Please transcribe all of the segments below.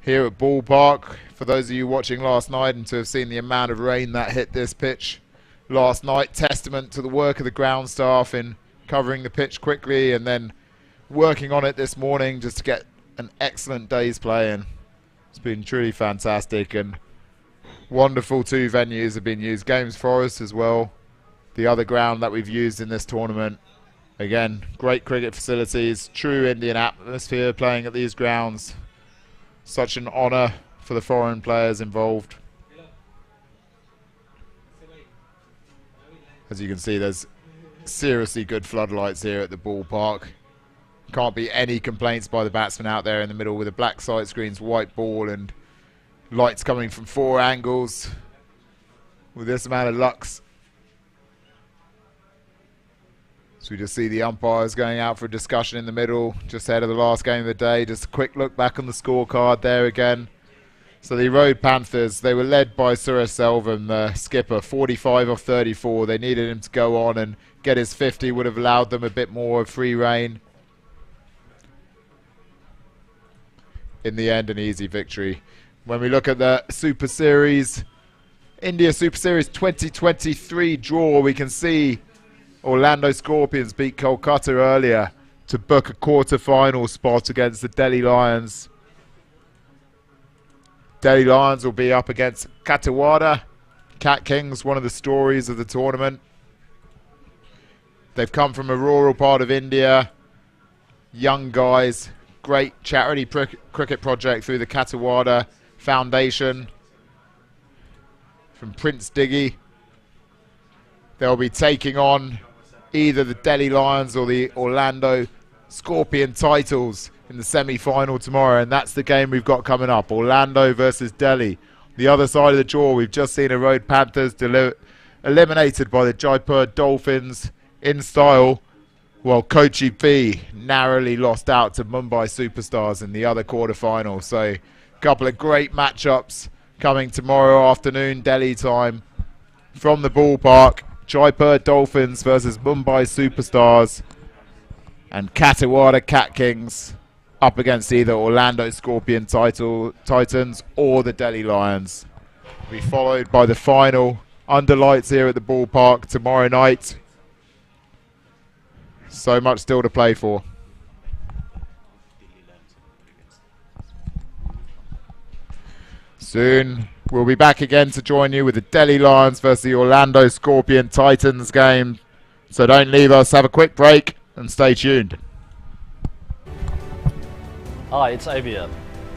here at Ballpark. For those of you watching last night and to have seen the amount of rain that hit this pitch last night, testament to the work of the ground staff in covering the pitch quickly and then working on it this morning just to get an excellent day's play in. It's been truly fantastic, and wonderful two venues have been used. Games Forest as well, the other ground that we've used in this tournament. Again, great cricket facilities, true Indian atmosphere playing at these grounds. Such an honour for the foreign players involved. As you can see, there's seriously good floodlights here at the Ballpark. Can't be any complaints by the batsmen out there in the middle with the black side screens, white ball, and lights coming from 4 angles with this amount of lux. So we just see the umpires going out for a discussion in the middle just ahead of the last game of the day. Just a quick look back on the scorecard there again. So the Road Panthers, they were led by Suresh Selvam, the skipper, 45 off 34. They needed him to go on and get his 50, would have allowed them a bit more of free rein. In the end, an easy victory. When we look at the Super Series, India Super Series 2023 draw, we can see Orlando Scorpions beat Kolkata earlier to book a quarter-final spot against the Delhi Lions. Delhi Lions will be up against Kathiawar. Cat Kings, one of the stories of the tournament. They've come from a rural part of India. Young guys. Great charity cricket project through the Kathiawar Foundation from Prince Diggy. They'll be taking on either the Delhi Lions or the Orlando Scorpion Titles in the semi-final tomorrow, and that's the game we've got coming up. Orlando versus Delhi. The other side of the draw, we've just seen a Road Panthers eliminated by the Jaipur Dolphins in style, while Kochi B narrowly lost out to Mumbai Superstars in the other quarter-final. So a couple of great matchups coming tomorrow afternoon, Delhi time, from the Ballpark. Jaipur Dolphins versus Mumbai Superstars, and Kathiawar Cat Kings up against either Orlando Scorpion Titans or the Delhi Lions. Be followed by the final under lights here at the Ballpark tomorrow night. So much still to play for. Soon we'll be back again to join you with the Delhi Lions versus the Orlando Scorpion Titans game. So don't leave us, have a quick break and stay tuned. Hi, it's Avi here.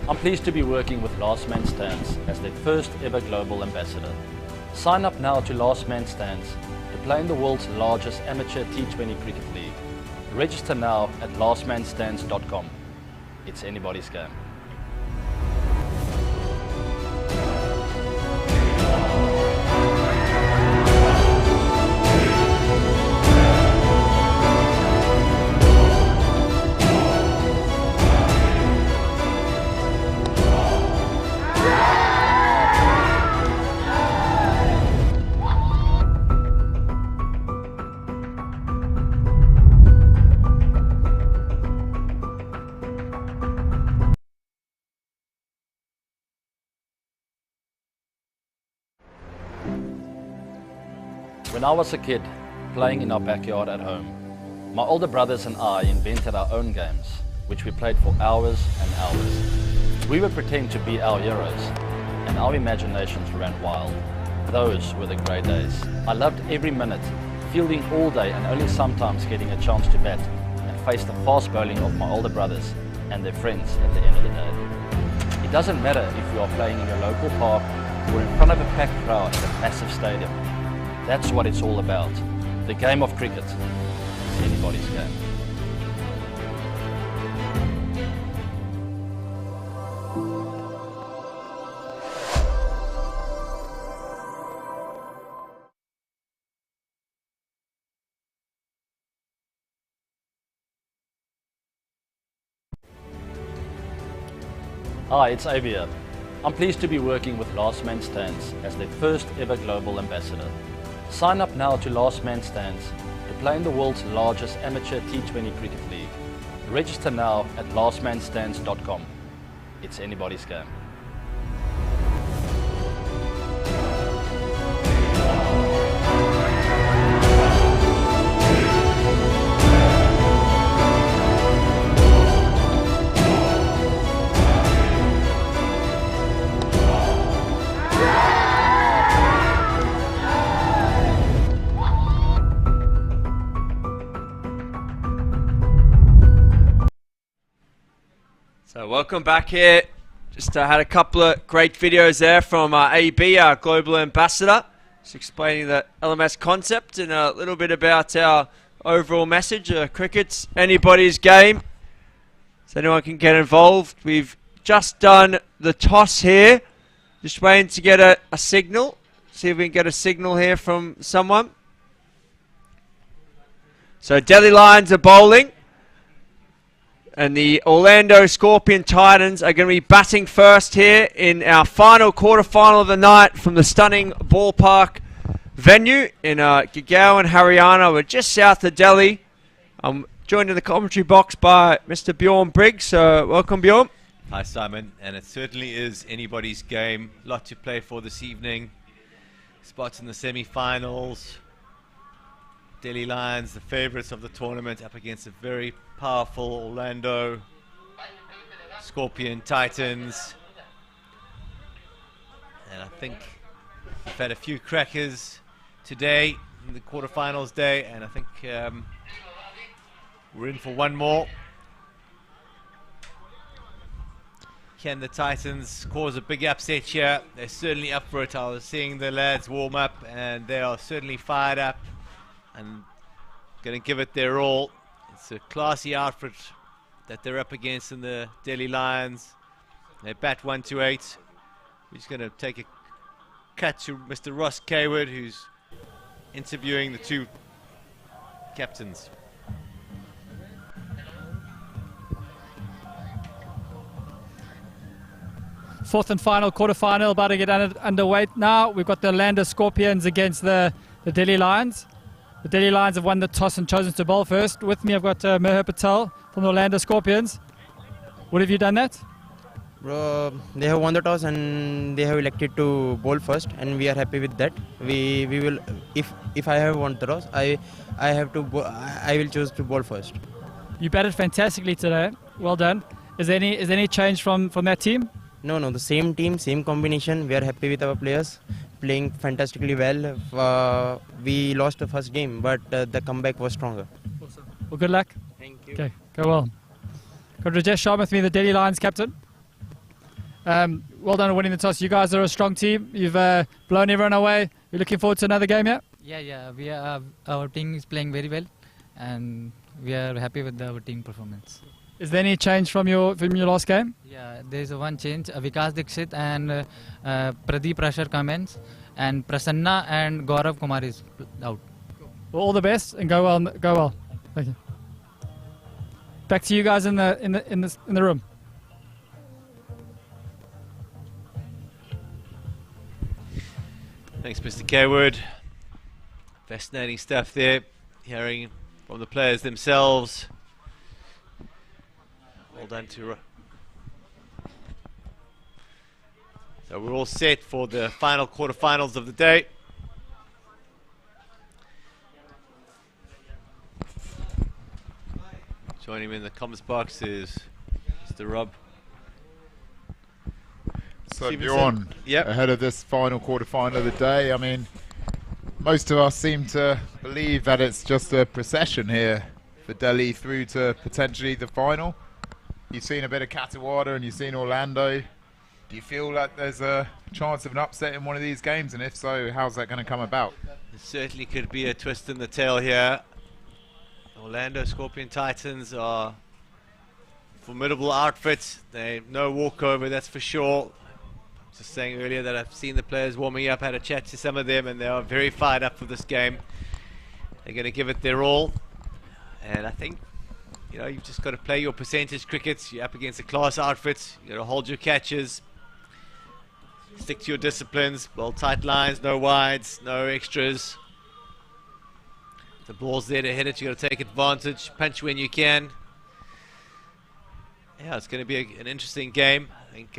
I'm pleased to be working with Last Man Stands as their first ever global ambassador. Sign up now to Last Man Stands to play in the world's largest amateur T20 cricket league. Register now at lastmanstands.com. It's anybody's game. When I was a kid, playing in our backyard at home, my older brothers and I invented our own games, which we played for hours and hours. We would pretend to be our heroes, and our imaginations ran wild. Those were the great days. I loved every minute, fielding all day and only sometimes getting a chance to bat and face the fast bowling of my older brothers and their friends at the end of the day. It doesn't matter if you are playing in your local park or in front of a packed crowd at a massive stadium. That's what it's all about. The game of cricket. It's anybody's game. Hi, it's Avi here. I'm pleased to be working with Last Man Stands as their first ever global ambassador. Sign up now to Last Man Stands to play in the world's largest amateur T20 cricket league. Register now at lastmanstands.com. it's anybody's game. So welcome back here. Just had a couple of great videos there from AB, our global ambassador, just explaining the LMS concept and a little bit about our overall message. Cricket's anybody's game, so anyone can get involved. We've just done the toss here, just waiting to get a signal. See if we can get a signal here from someone. So Delhi Lions are bowling, and the Orlando Scorpion Titans are going to be batting first here in our final quarter-final of the night from the stunning ballpark venue in Gurgaon, Haryana. We're just south of Delhi. I'm joined in the commentary box by Mr. Bjorn Briggs. So welcome, Bjorn. Hi, Simon. And it certainly is anybody's game. A lot to play for this evening. Spots in the semi-finals. Delhi Lions, the favourites of the tournament, up against a very powerful Orlando Scorpion Titans. And I think we've had a few crackers today in the quarterfinals day, and I think we're in for one more. Can the Titans cause a big upset here? They're certainly up for it. I was seeing the lads warm up, and they are certainly fired up and going to give it their all. It's a classy outfit that they're up against in the Delhi Lions. They bat 1-8. We're just going to take a cut to Mr. Ross Kayward, who's interviewing the two captains. Fourth and final quarterfinal about to get underway now. We've got the Orlando Scorpions against the Delhi Lions. The Delhi Lions have won the toss and chosen to bowl first. With me, I've got Meher Patel from the Orlando Scorpions. What have you done that? They have won the toss and they have elected to bowl first, and we are happy with that. We will, if I have won the toss, I will choose to bowl first. You batted fantastically today. Well done. Is there any change from that team? No, the same team, same combination. We are happy with our players playing fantastically well. We lost the first game, but the comeback was stronger. Awesome. Well, good luck. Thank you. Okay, go well. Got Rajesh Sharma with me, the Delhi Lions captain. Well done on winning the toss. You guys are a strong team. You've blown everyone away. You're looking forward to another game, yeah? Yeah. Our team is playing very well, and we are happy with our team performance. Is there any change from your last game? Yeah, there is one change. Vikas Dixit and Pradeep Rashar comments, and Prasanna and Gaurav Kumar is out. Well, all the best and go well. Go well. Thank you. Back to you guys in the room. Thanks, Mr. Kayward. Fascinating stuff there, hearing from the players themselves. Well done to... So we're all set for the final quarterfinals of the day. Joining me in the comments box is Mr. Rob. So Bjorn, ahead of this final quarter-final of the day, I mean, most of us seem to believe that it's just a procession here for Delhi through to potentially the final. You've seen a bit of Katawada and you've seen Orlando. Do you feel like there's a chance of an upset in one of these games? And if so, how's that going to come about? There certainly could be a twist in the tail here. Orlando Scorpion Titans are formidable outfits. They no walkover, that's for sure. Just saying earlier that I've seen the players warming up, had a chat to some of them, and they are very fired up for this game. They're going to give it their all. And I think, you know, you've just got to play your percentage crickets. You're up against a class outfit. You've got to hold your catches. Stick to your disciplines. Well, tight lines, no wides, no extras. The ball's there to hit it. You've got to take advantage. Punch when you can. Yeah, it's going to be an interesting game. I think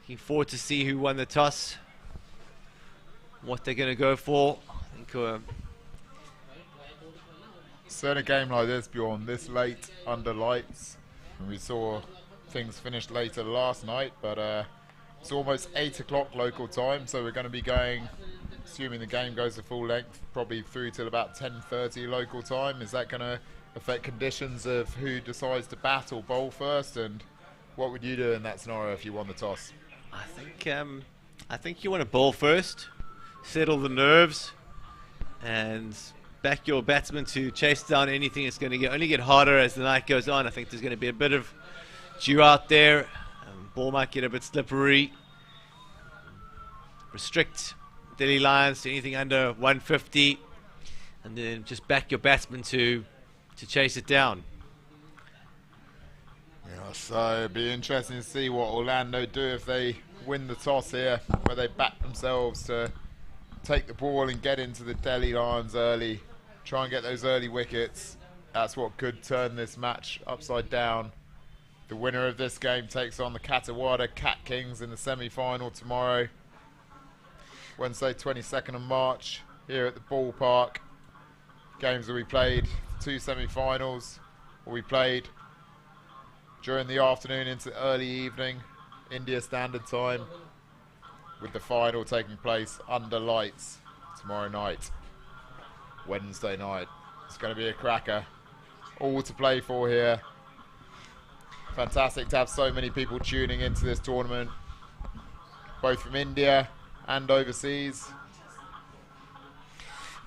looking forward to see who won the toss, what they're going to go for. I think So in a game like this, Bjorn, this late under lights, and we saw things finished later last night, but it's almost 8 o'clock local time, so we're going to be going, assuming the game goes to full length, probably through till about 10:30 local time. Is that going to affect conditions of who decides to bat or bowl first, and what would you do in that scenario if you won the toss? I think you want to bowl first, settle the nerves, and back your batsman to chase down anything. It's going to only get harder as the night goes on. I think there's going to be a bit of dew out there. Ball might get a bit slippery. Restrict Delhi Lions to anything under 150, and then just back your batsman to chase it down. Yeah, so it'd be interesting to see what Orlando do if they win the toss here, where they back themselves to take the ball and get into the Delhi Lions early, try and get those early wickets. That's what could turn this match upside down. The winner of this game takes on the Katawada Cat Kings in the semi-final tomorrow, Wednesday 22nd of March, here at the ballpark. Games will be played, 2 semi-finals will be played during the afternoon into early evening, India Standard Time, with the final taking place under lights tomorrow night, Wednesday night. It's going to be a cracker, all to play for here. Fantastic to have so many people tuning into this tournament, both from India and overseas.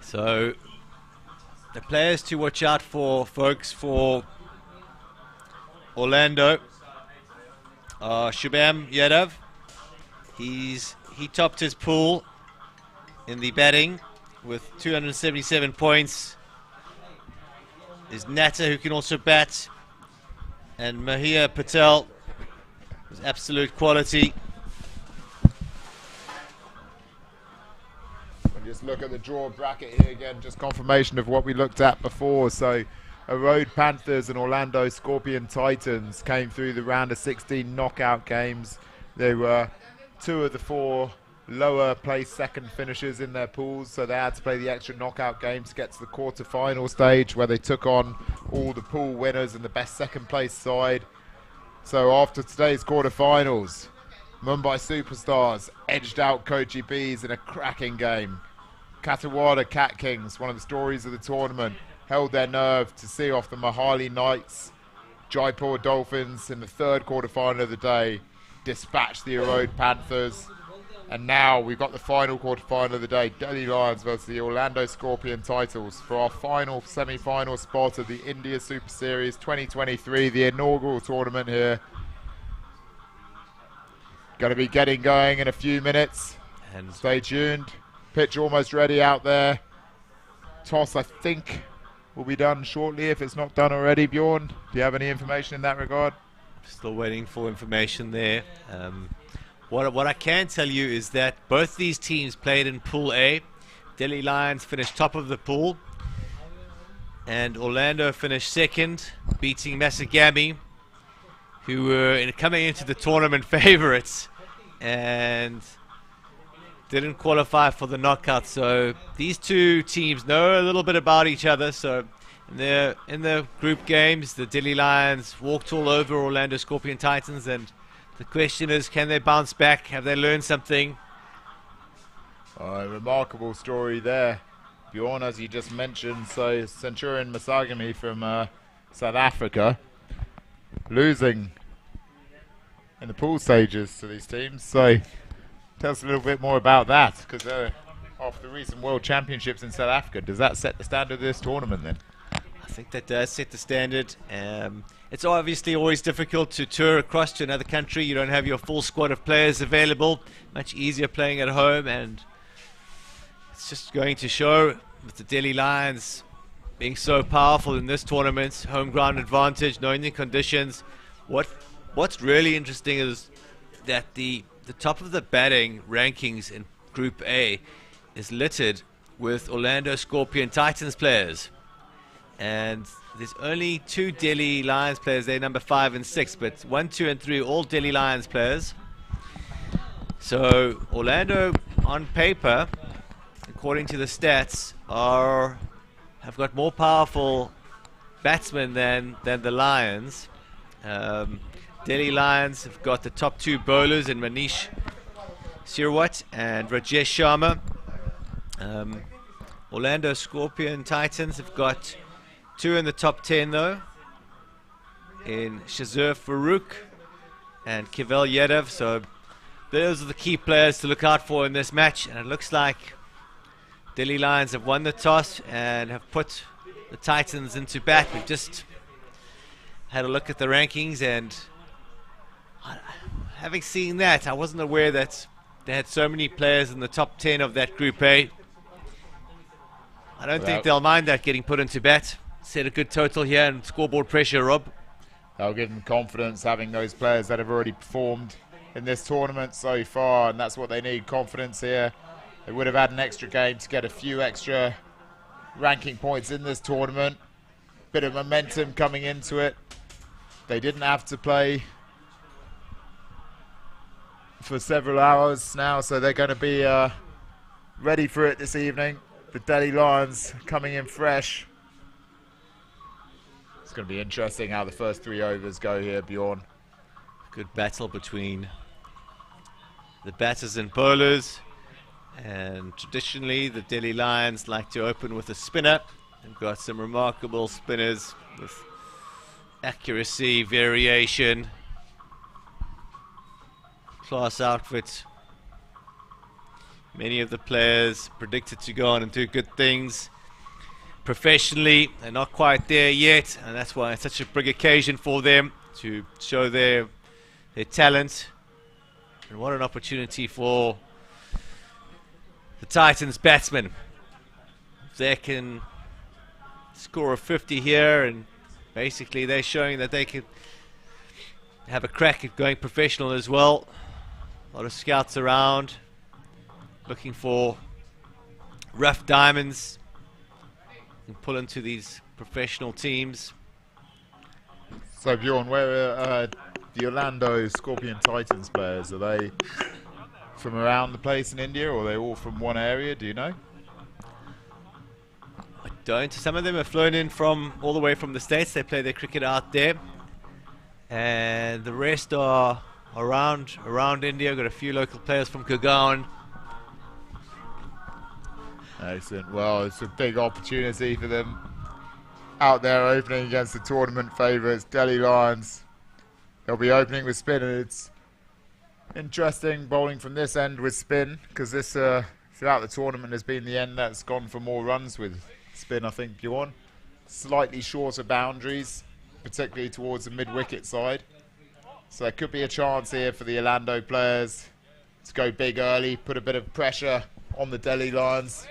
So the players to watch out for, folks, for Orlando are Shubham Yadav. He topped his pool in the batting with 277 points. There's Natta, who can also bat, and Mahia Patel was absolute quality. Just look at the draw bracket here again, just confirmation of what we looked at before. So Road Panthers and Orlando Scorpion Titans came through the round of 16 knockout games. They were 2 of the 4 lower place second finishers in their pools, so they had to play the extra knockout game to get to the quarter-final stage, where they took on all the pool winners and the best second place side. So after today's quarter-finals, Mumbai Superstars edged out Kochi Bees in a cracking game. Katawada Cat Kings, one of the stories of the tournament, held their nerve to see off the Mohali Knights. Jaipur Dolphins in the 3rd quarter-final of the day dispatched the Erode Panthers. And now we've got the final quarter-final of the day, Delhi Lions versus the Orlando Scorpion Titans, for our final semi-final spot of the India Super Series 2023, the inaugural tournament here. Going to be getting going in a few minutes. And stay tuned. Pitch almost ready out there. Toss, I think, will be done shortly if it's not done already. Bjorn, do you have any information in that regard? Still waiting for information there. What I can tell you is that both these teams played in Pool A. Delhi Lions finished top of the pool, and Orlando finished 2nd, beating Masagami, who were coming into the tournament favourites and didn't qualify for the knockout. So these two teams know a little bit about each other. So in the group games, the Delhi Lions walked all over Orlando Scorpion Titans, and the question is, can they bounce back? Have they learned something? A remarkable story there, Bjorn, as you just mentioned. So Centurion Masagami from South Africa losing in the pool stages to these teams. So tell us a little bit more about that, because after the recent World Championships in South Africa, does that set the standard of this tournament then? I think that does set the standard. It's obviously always difficult to tour across to another country. You don't have your full squad of players available. Much easier playing at home, and it's just going to show with the Delhi Lions being so powerful in this tournament, home ground advantage, knowing the conditions. What's really interesting is that the top of the batting rankings in Group A is littered with Orlando Scorpion Titans players. And there's only 2 Delhi Lions players there, number 5 and 6, but 1, 2 and 3 all Delhi Lions players. So Orlando on paper, according to the stats, have got more powerful batsmen than the Lions. Delhi Lions have got the top 2 bowlers in Manish Sirwat and Rajesh Sharma. Orlando Scorpion Titans have got 2 in the top 10 though, in Shazur Farooq and Keval Yadav. So those are the key players to look out for in this match, and it looks like Delhi Lions have won the toss and have put the Titans into bat. We've just had a look at the rankings, and having seen that, I wasn't aware that they had so many players in the top 10 of that Group A. I don't think they'll mind that getting put into bat. Set a good total here and scoreboard pressure, Rob. They'll give them confidence having those players that have already performed in this tournament so far, and that's what they need, confidence here. They would have had an extra game to get a few extra ranking points in this tournament. Bit of momentum coming into it. They didn't have to play for several hours now, so they're going to be ready for it this evening. The Delhi Lions coming in fresh. It's going to be interesting how the first 3 overs go here, Bjorn. Good battle between the batters and bowlers, and traditionally the Delhi Lions like to open with a spinner. They've got some remarkable spinners with accuracy, variation, class outfit. Many of the players predicted to go on and do good things professionally. They're not quite there yet, and that's why it's such a big occasion for them to show their talent. And what an opportunity for the Titans batsmen. If they can score a 50 here, and basically they're showing that they can have a crack at going professional as well. A lot of scouts around looking for rough diamonds and pull into these professional teams. So Bjorn, where are the Orlando Scorpion Titans players? Are they from around the place in India, or are they all from one area? Do you know? I don't. Some of them have flown in from all the way from the States. They play their cricket out there, and the rest are around India. Got a few local players from Gurgaon. Excellent. Well, it's a big opportunity for them out there opening against the tournament favourites, Delhi Lions. They'll be opening with spin, and it's interesting bowling from this end with spin, because this throughout the tournament has been the end that's gone for more runs with spin, I think, Bjorn. Slightly shorter boundaries, particularly towards the mid-wicket side. So there could be a chance here for the Orlando players to go big early, put a bit of pressure on the Delhi Lions.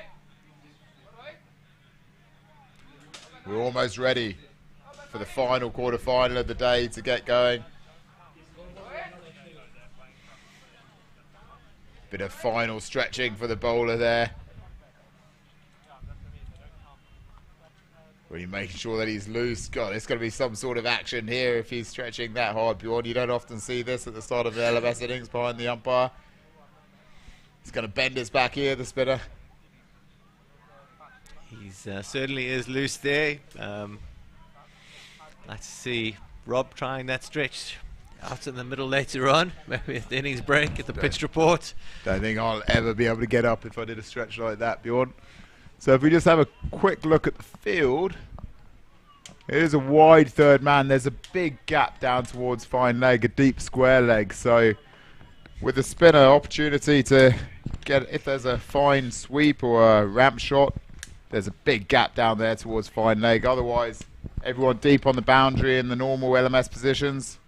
We're almost ready for the final quarter-final of the day to get going. Bit of final stretching for the bowler there. Really making sure that he's loose. God, it's going to be some sort of action here if he's stretching that hard, Bjorn. You don't often see this at the start of the LMS innings behind the umpire. He's going to bend his back here, the spinner. He's certainly is loose there. Like to see Rob trying that stretch out in the middle later on, maybe at the innings break at the pitch report. Don't think I'll ever be able to get up if I did a stretch like that, Bjorn. So if we just have a quick look at the field, it is a wide third man. There's a big gap down towards fine leg, a deep square leg. So with the spinner, opportunity to get, if there's a fine sweep or a ramp shot, there's a big gap down there towards fine leg. Otherwise, everyone deep on the boundary in the normal LMS positions.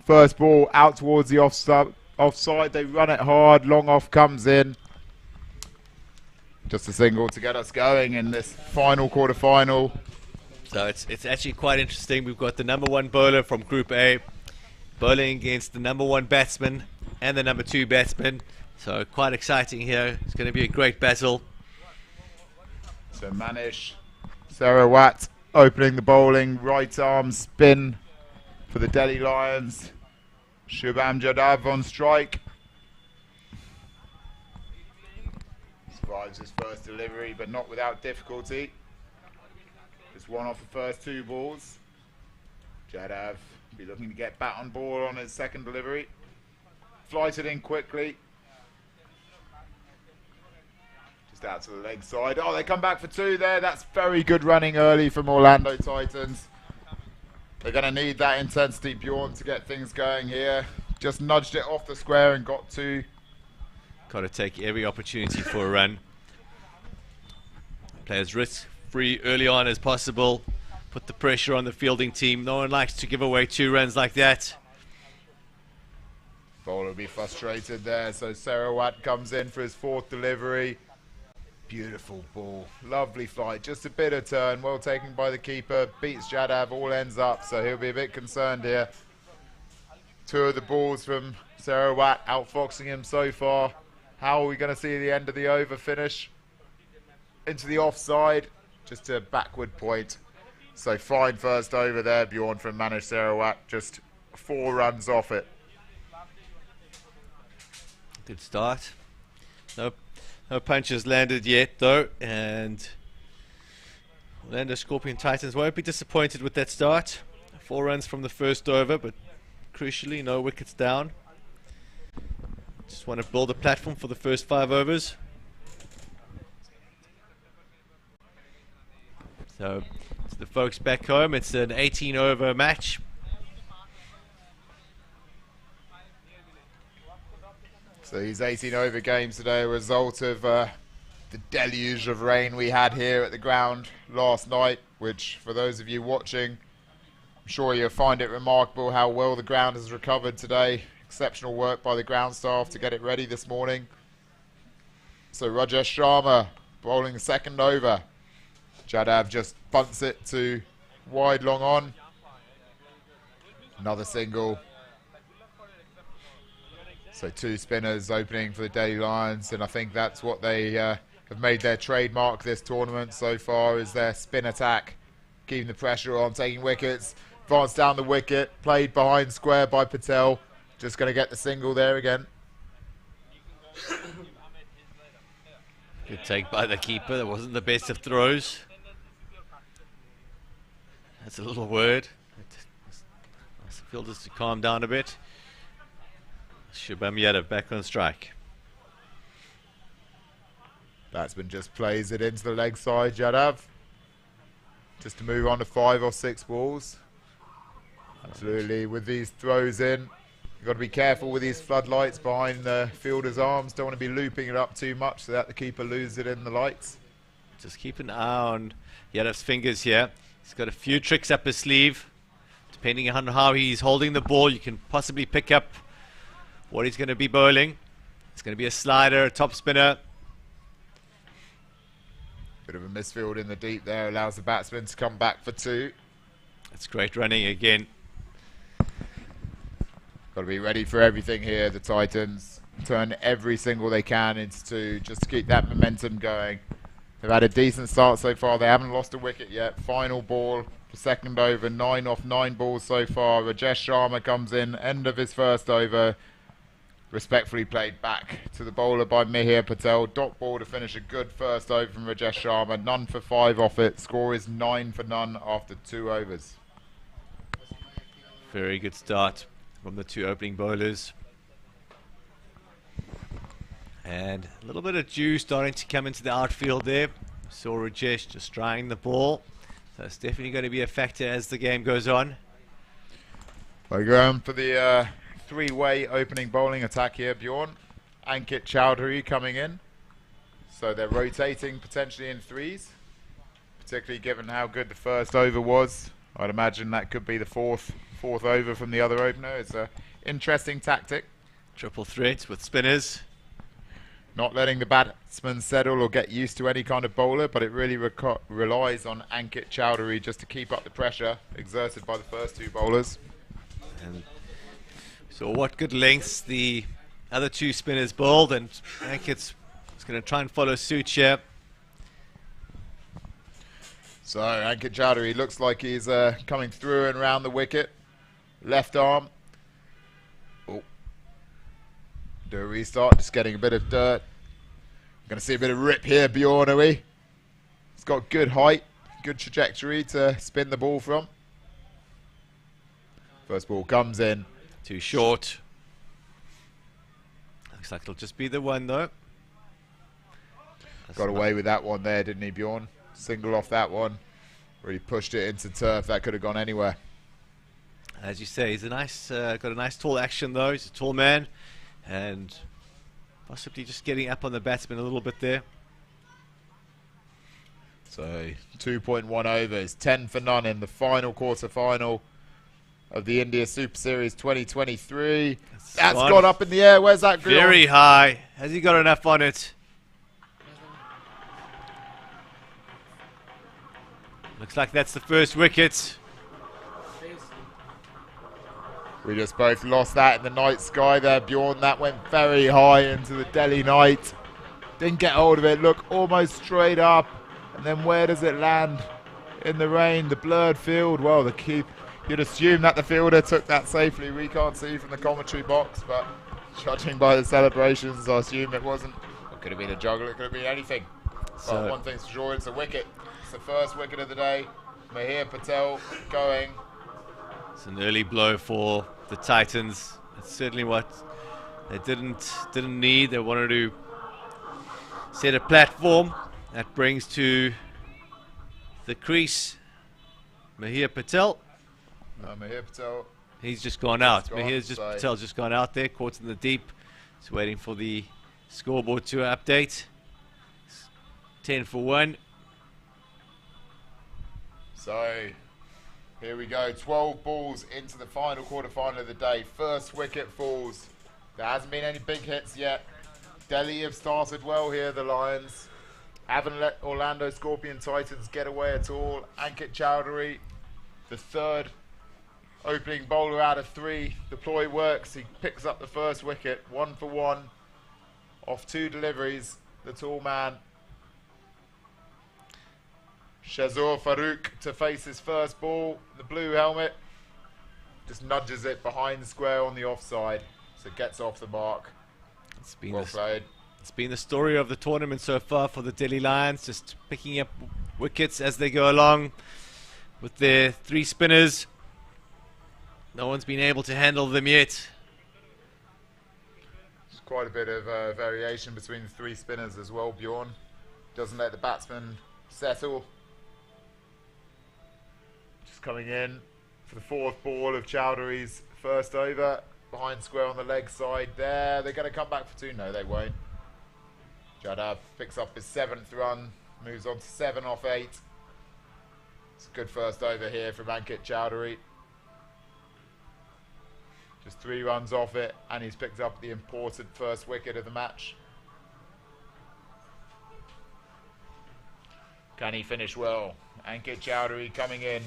First ball out towards the offside. They run it hard. Long off comes in. Just a single to get us going in this final quarter-final. So it's actually quite interesting. We've got the number 1 bowler from Group A bowling against the number 1 batsman and the number 2 batsman. So quite exciting here. It's going to be a great battle. So Manish Sarawat opening the bowling. Right arm spin for the Delhi Lions. Shubham Jadhav on strike. Survives his first delivery, but not without difficulty. Just one off the first 2 balls. Jadhav be looking to get bat on ball on his second delivery. Flighted in quickly. Just out to the leg side. Oh, they come back for 2 there. That's very good running early from Orlando Titans. They're going to need that intensity, Bjorn, to get things going here. Just nudged it off the square and got 2. Got to take every opportunity for a run. Play as risk-free early on as possible. Put the pressure on the fielding team. No one likes to give away 2 runs like that. Bowler will be frustrated there, so Sarawat comes in for his 4th delivery. Beautiful ball, lovely flight, just a bit of turn, well taken by the keeper, beats Jadhav, all ends up, so he'll be a bit concerned here. 2 of the balls from Sarawat outfoxing him so far. How are we going to see the end of the over finish? Into the offside, just a backward point. So fine first over there, Bjorn, from Manish Sarawat, just 4 runs off it. Good start. No punches landed yet though, and Orlando Scorpion Titans won't be disappointed with that start. 4 runs from the first over, but crucially no wickets down. Just want to build a platform for the first 5 overs. So to the folks back home, it's an 18 over match. So these 18 over games today are a result of the deluge of rain we had here at the ground last night, which for those of you watching, I'm sure you'll find it remarkable how well the ground has recovered today. Exceptional work by the ground staff to get it ready this morning. So Rajesh Sharma bowling the 2nd over. Jadhav just bunts it to wide long on. Another single. So 2 spinners opening for the Delhi Lions, and I think that's what they have made their trademark this tournament so far, is their spin attack, keeping the pressure on, taking wickets. Advance down the wicket, played behind square by Patel. Just going to get the single there again. Good take by the keeper. That wasn't the best of throws. That's a little word. Ask the fielders to calm down a bit. Shubham Yadav back on strike. Batsman just plays it into the leg side, Jadhav. Just to move on to 5 or 6 balls. Absolutely, with these throws in, you've got to be careful with these floodlights behind the fielder's arms. Don't want to be looping it up too much so that the keeper loses it in the lights. Just keep an eye on Yadav's fingers here. He's got a few tricks up his sleeve. Depending on how he's holding the ball, you can possibly pick up what he's going to be bowling. It's going to be a slider, a top spinner. Bit of a misfield in the deep there, allows the batsman to come back for 2. That's great running again. Got to be ready for everything here, the Titans. Turn every single they can into 2, just to keep that momentum going. They've had a decent start so far. They haven't lost a wicket yet. Final ball for 2nd over, 9 off 9 balls so far. Rajesh Sharma comes in, end of his first over. Respectfully played back to the bowler by Mihir Patel. Dot ball to finish a good first over from Rajesh Sharma. None for 5 off it. Score is 9 for none after 2 overs. Very good start from the 2 opening bowlers. And a little bit of dew starting to come into the outfield there. Saw Rajesh just trying the ball. So it's definitely going to be a factor as the game goes on. We're going for the 3-way opening bowling attack here, Bjorn. Ankit Chowdhury coming in. So they're rotating potentially in 3s. Particularly given how good the first over was. I'd imagine that could be the fourth over from the other opener. It's an interesting tactic. Triple threat with spinners. Not letting the batsman settle or get used to any kind of bowler, but it really relies on Ankit Chowdhury just to keep up the pressure exerted by the first 2 bowlers. And so what good lengths the other 2 spinners bowled, and Ankit's going to try and follow suit here. So Ankit Chowdhury looks like he's coming through and round the wicket. Left arm. Oh. Do a restart, just getting a bit of dirt. Going to see a bit of rip here, Bjorn, are we? He's got good height, good trajectory to spin the ball from. First ball comes in. Too short. Looks like it'll just be the one though. Got away with that one there, didn't he, Bjorn? Single off that one. Really pushed it into turf. That could have gone anywhere. As you say, he's a nice, got a nice tall action though. He's a tall man, and possibly just getting up on the batsman a little bit there. So 2.1 overs, 10 for none in the final quarter-final of the India Super Series 2023. That's gone up in the air. Where's that going? Very high. Has he got enough on it? Looks like that's the first wicket. We just both lost that in the night sky there, Bjorn. That went very high into the Delhi night. Didn't get hold of it. Look, almost straight up. And then where does it land? In the rain, the blurred field. Well, the keep. You'd assume that the fielder took that safely. We can't see from the commentary box, but judging by the celebrations, I assume it wasn't. It could have been a juggle. It could have been anything. But one thing's for sure, it's a wicket. It's the first wicket of the day. Mahir Patel going. It's an early blow for the Titans. That's certainly what they didn't need. They wanted to set a platform that brings to the crease Mahir Patel. Mahir Patel. He's just gone out. Mahir's Patel's just gone out there, caught in the deep. He's waiting for the scoreboard to update. 10 for 1. So here we go, 12 balls into the final quarter-final of the day. First wicket falls. There hasn't been any big hits yet. Delhi have started well here, the Lions. Haven't let Orlando Scorpion Titans get away at all. Ankit Chowdhury, the third opening bowler out of 3. The ploy works. He picks up the first wicket, 1 for 1 off 2 deliveries. The tall man. Shazur Farooq to face his first ball. The blue helmet just nudges it behind the square on the offside, so it gets off the mark. Well played. It's been the story of the tournament so far for the Delhi Lions, just picking up wickets as they go along with their 3 spinners. No one's been able to handle them yet. There's quite a bit of variation between the 3 spinners as well, Bjorn. Doesn't let the batsman settle. Just coming in for the 4th ball of Chowdhury's first over. Behind square on the leg side there. They're going to come back for 2. No, they won't. Jadab picks up his 7th run. Moves on to 7 off 8. It's a good first over here from Ankit Chowdhury. Just 3 runs off it, and he's picked up the important first wicket of the match. Can he finish well? Ankit Chowdhury coming in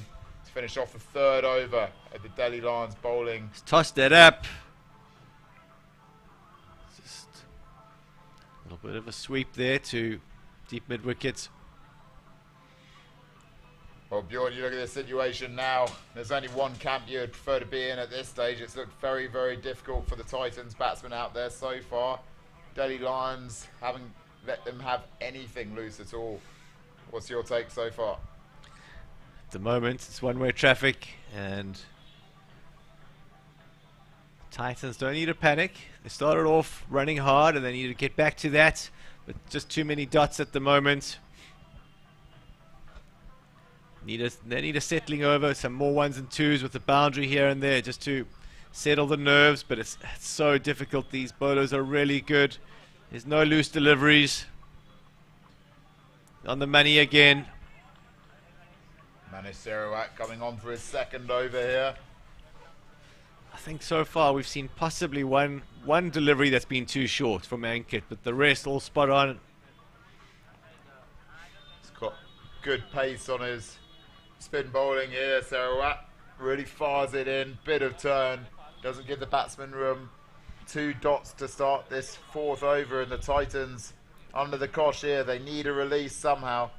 to finish off the 3rd over of the Delhi Lions bowling. He's tossed it up. Just a little bit of a sweep there to deep mid wicket. Well, Bjorn, you look at this situation now. There's only one camp you'd prefer to be in at this stage. It's looked very, very difficult for the Titans batsmen out there so far. Delhi Lions haven't let them have anything loose at all. What's your take so far? At the moment, it's one-way traffic, and Titans don't need to panic. They started off running hard, and they need to get back to that, but just too many dots at the moment. They need a settling over, some more 1s and 2s with the boundary here and there just to settle the nerves, but it's so difficult. These bowlers are really good. There's no loose deliveries. On the money again. Manish Sarawat coming on for his 2nd over here. I think so far we've seen possibly one delivery that's been too short from Ankit, but the rest all spot on. He's got good pace on his spin bowling here. Sarawat really fires it in, bit of turn, doesn't give the batsman room. 2 dots to start this 4th over, and the Titans under the cosh here. They need a release somehow.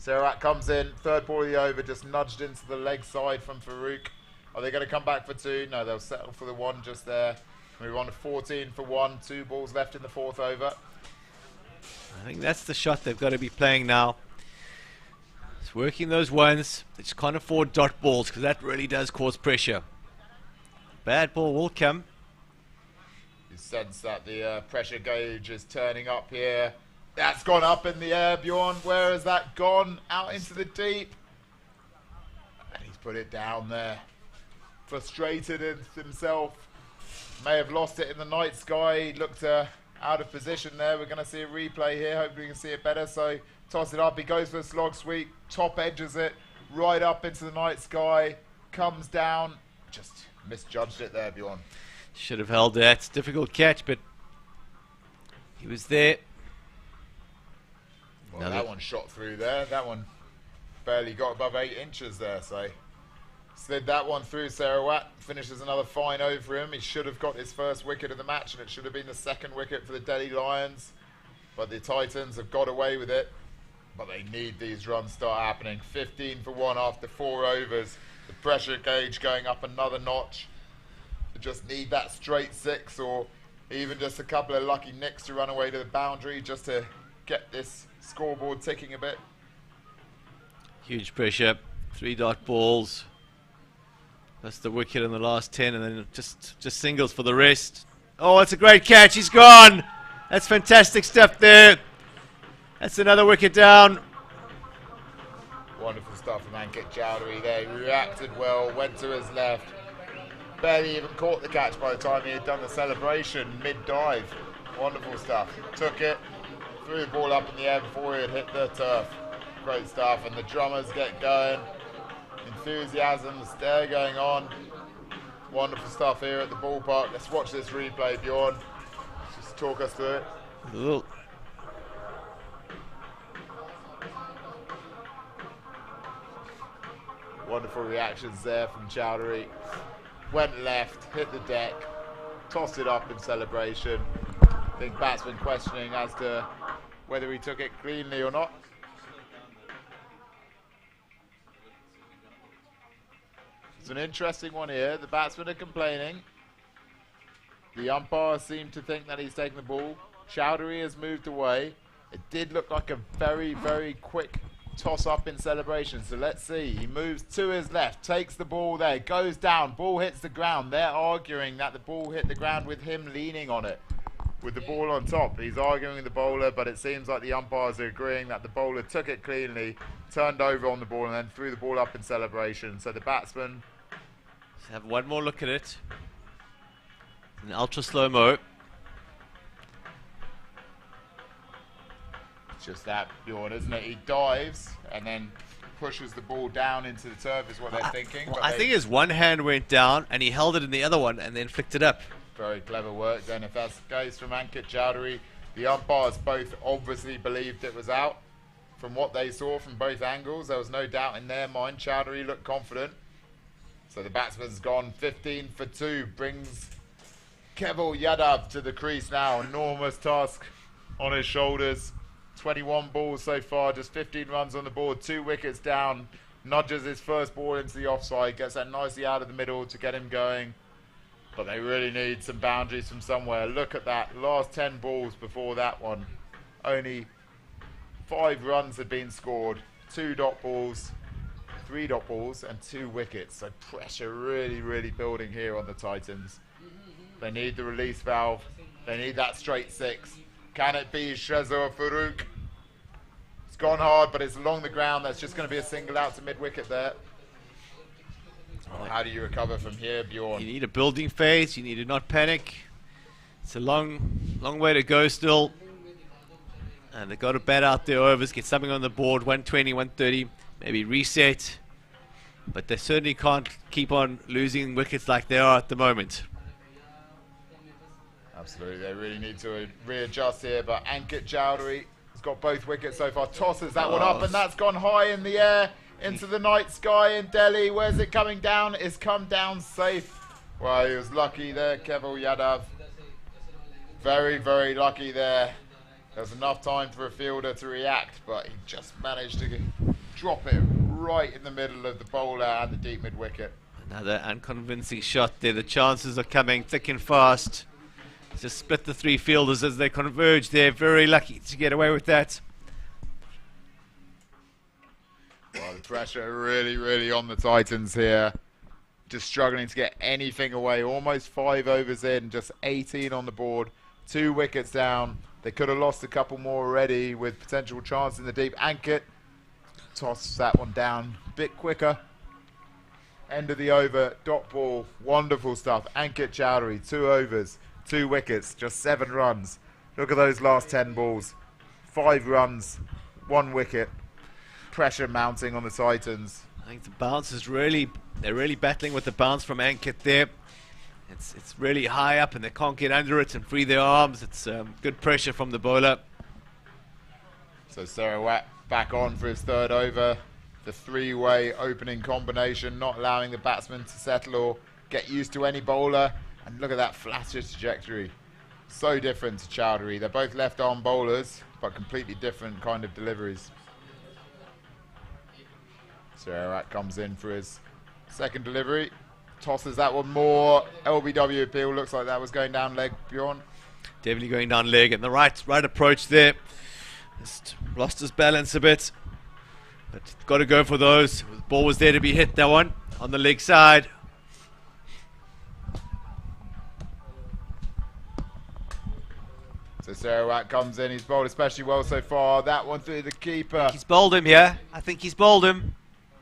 Sarawak comes in, third ball of the over, just nudged into the leg side from Farouk. Are they going to come back for 2? No, they'll settle for the 1 just there. Move on to 14 for 1, 2 balls left in the 4th over. I think that's the shot they've got to be playing now. It's working those ones. They just can't afford dot balls because that really does cause pressure. Bad ball will come. You sense that the pressure gauge is turning up here. That's gone up in the air, Bjorn. Where has that gone? Out into the deep. And he's put it down there. Frustrated in himself. May have lost it in the night sky. He looked out of position there. We're going to see a replay here. Hopefully we can see it better. So toss it up. He goes for a slog sweep. Top edges it. Right up into the night sky. Comes down. Just misjudged it there, Bjorn. Should have held that. Difficult catch, but he was there. Well, that one shot through there. That one barely got above 8 inches there. So slid that one through. Sarawak finishes another fine over him. He should have got his first wicket of the match, and it should have been the 2nd wicket for the Delhi Lions. But the Titans have got away with it. But they need these runs start happening. 15 for 1 after 4 overs. The pressure gauge going up another notch. They just need that straight 6 or even just a couple of lucky nicks to run away to the boundary just to get this scoreboard ticking a bit. Huge pressure. 3 dot balls. That's the wicket in the last 10, and then just singles for the rest. Oh, it's a great catch. He's gone. That's fantastic stuff there. That's another wicket down. Wonderful stuff from Ankit Chowdhury there. He reacted well, went to his left. Barely even caught the catch by the time he had done the celebration mid-dive. Wonderful stuff. Took it, threw the ball up in the air before he had hit the turf. Great stuff, and the drummers get going. Enthusiasm, the stare going on. Wonderful stuff here at the ballpark. Let's watch this replay, Bjorn. Just talk us through it. Ooh. Wonderful reactions there from Chowdhury. Went left, hit the deck, tossed it up in celebration. I think batsman questioning as to whether he took it cleanly or not. It's an interesting one here. The batsmen are complaining. The umpires seem to think that he's taken the ball. Chowdhury has moved away. It did look like a very, very quick toss up in celebration. So let's see. He moves to his left, takes the ball there, goes down, ball hits the ground. They're arguing that the ball hit the ground with him leaning on it, with the ball on top. He's arguing with the bowler, but it seems like the umpires are agreeing that the bowler took it cleanly, turned over on the ball, and then threw the ball up in celebration. So the batsman... Let's have one more look at it. In ultra slow-mo. It's just that, Bjorn, isn't it? He dives and then pushes the ball down into the turf is what they're thinking. Well, but I think his one hand went down and he held it in the other one and then flicked it up. Very clever work then if that's the case from Ankit Chowdhury. The umpires both obviously believed it was out. From what they saw from both angles, there was no doubt in their mind. Chowdhury looked confident. So the batsman's gone 15 for 2, brings Keval Yadav to the crease now. Enormous task on his shoulders. 21 balls so far, just 15 runs on the board, 2 wickets down. Nudges his first ball into the offside, gets that nicely out of the middle to get him going. But they really need some boundaries from somewhere. Look at that, last 10 balls before that one. Only 5 runs had been scored, 2 dot balls, 3 dot balls and 2 wickets. So pressure really, really building here on the Titans. They need the release valve. They need that straight 6. Can it be Shezor Farouk? It's gone hard, but it's along the ground. That's just going to be a single out to mid-wicket there. Oh, how do you recover from here, Bjorn? You need a building phase. You need to not panic. It's a long way to go still. And they've got to bat out their overs, get something on the board, 120, 130, maybe reset. But they certainly can't keep on losing wickets like they are at the moment. Absolutely, they really need to readjust here, but Ankit Chowdhury has got both wickets so far, tosses that one up, and that's gone high in the air into the night sky in Delhi. Where's it coming down? It's come down safe. Well, he was lucky there, Keval Yadav. Very, very lucky there. There's enough time for a fielder to react, but he just managed to drop it right in the middle of the bowler and the deep mid wicket. Another unconvincing shot there. The chances are coming thick and fast. Just split the three fielders as they converge. They're very lucky to get away with that. Well, the pressure really on the Titans here. Just struggling to get anything away. Almost 5 overs in, just 18 on the board. 2 wickets down. They could have lost a couple more already with potential chance in the deep. Ankit tosses that one down a bit quicker. End of the over, dot ball, wonderful stuff. Ankit Chowdhury, 2 overs, 2 wickets, just 7 runs. Look at those last 10 balls. 5 runs, 1 wicket. Pressure mounting on the Titans. I think the bounce is they're really battling with the bounce from Ankit there. It's really high up and they can't get under it and free their arms. It's good pressure from the bowler. So Sarawak back on for his 3rd over. The 3-way opening combination, not allowing the batsman to settle or get used to any bowler. And look at that flatter trajectory. So different to Chowdhury. They're both left-arm bowlers, but completely different kind of deliveries. Sarawak comes in for his 2nd delivery. Tosses that one more. LBW appeal. Looks like that was going down leg, Bjorn. Definitely going down leg and the right approach there. Just lost his balance a bit. But got to go for those. The ball was there to be hit, that one, on the leg side. So Sarawak comes in. He's bowled especially well so far. That one through the keeper. He's bowled him here. I think he's bowled him.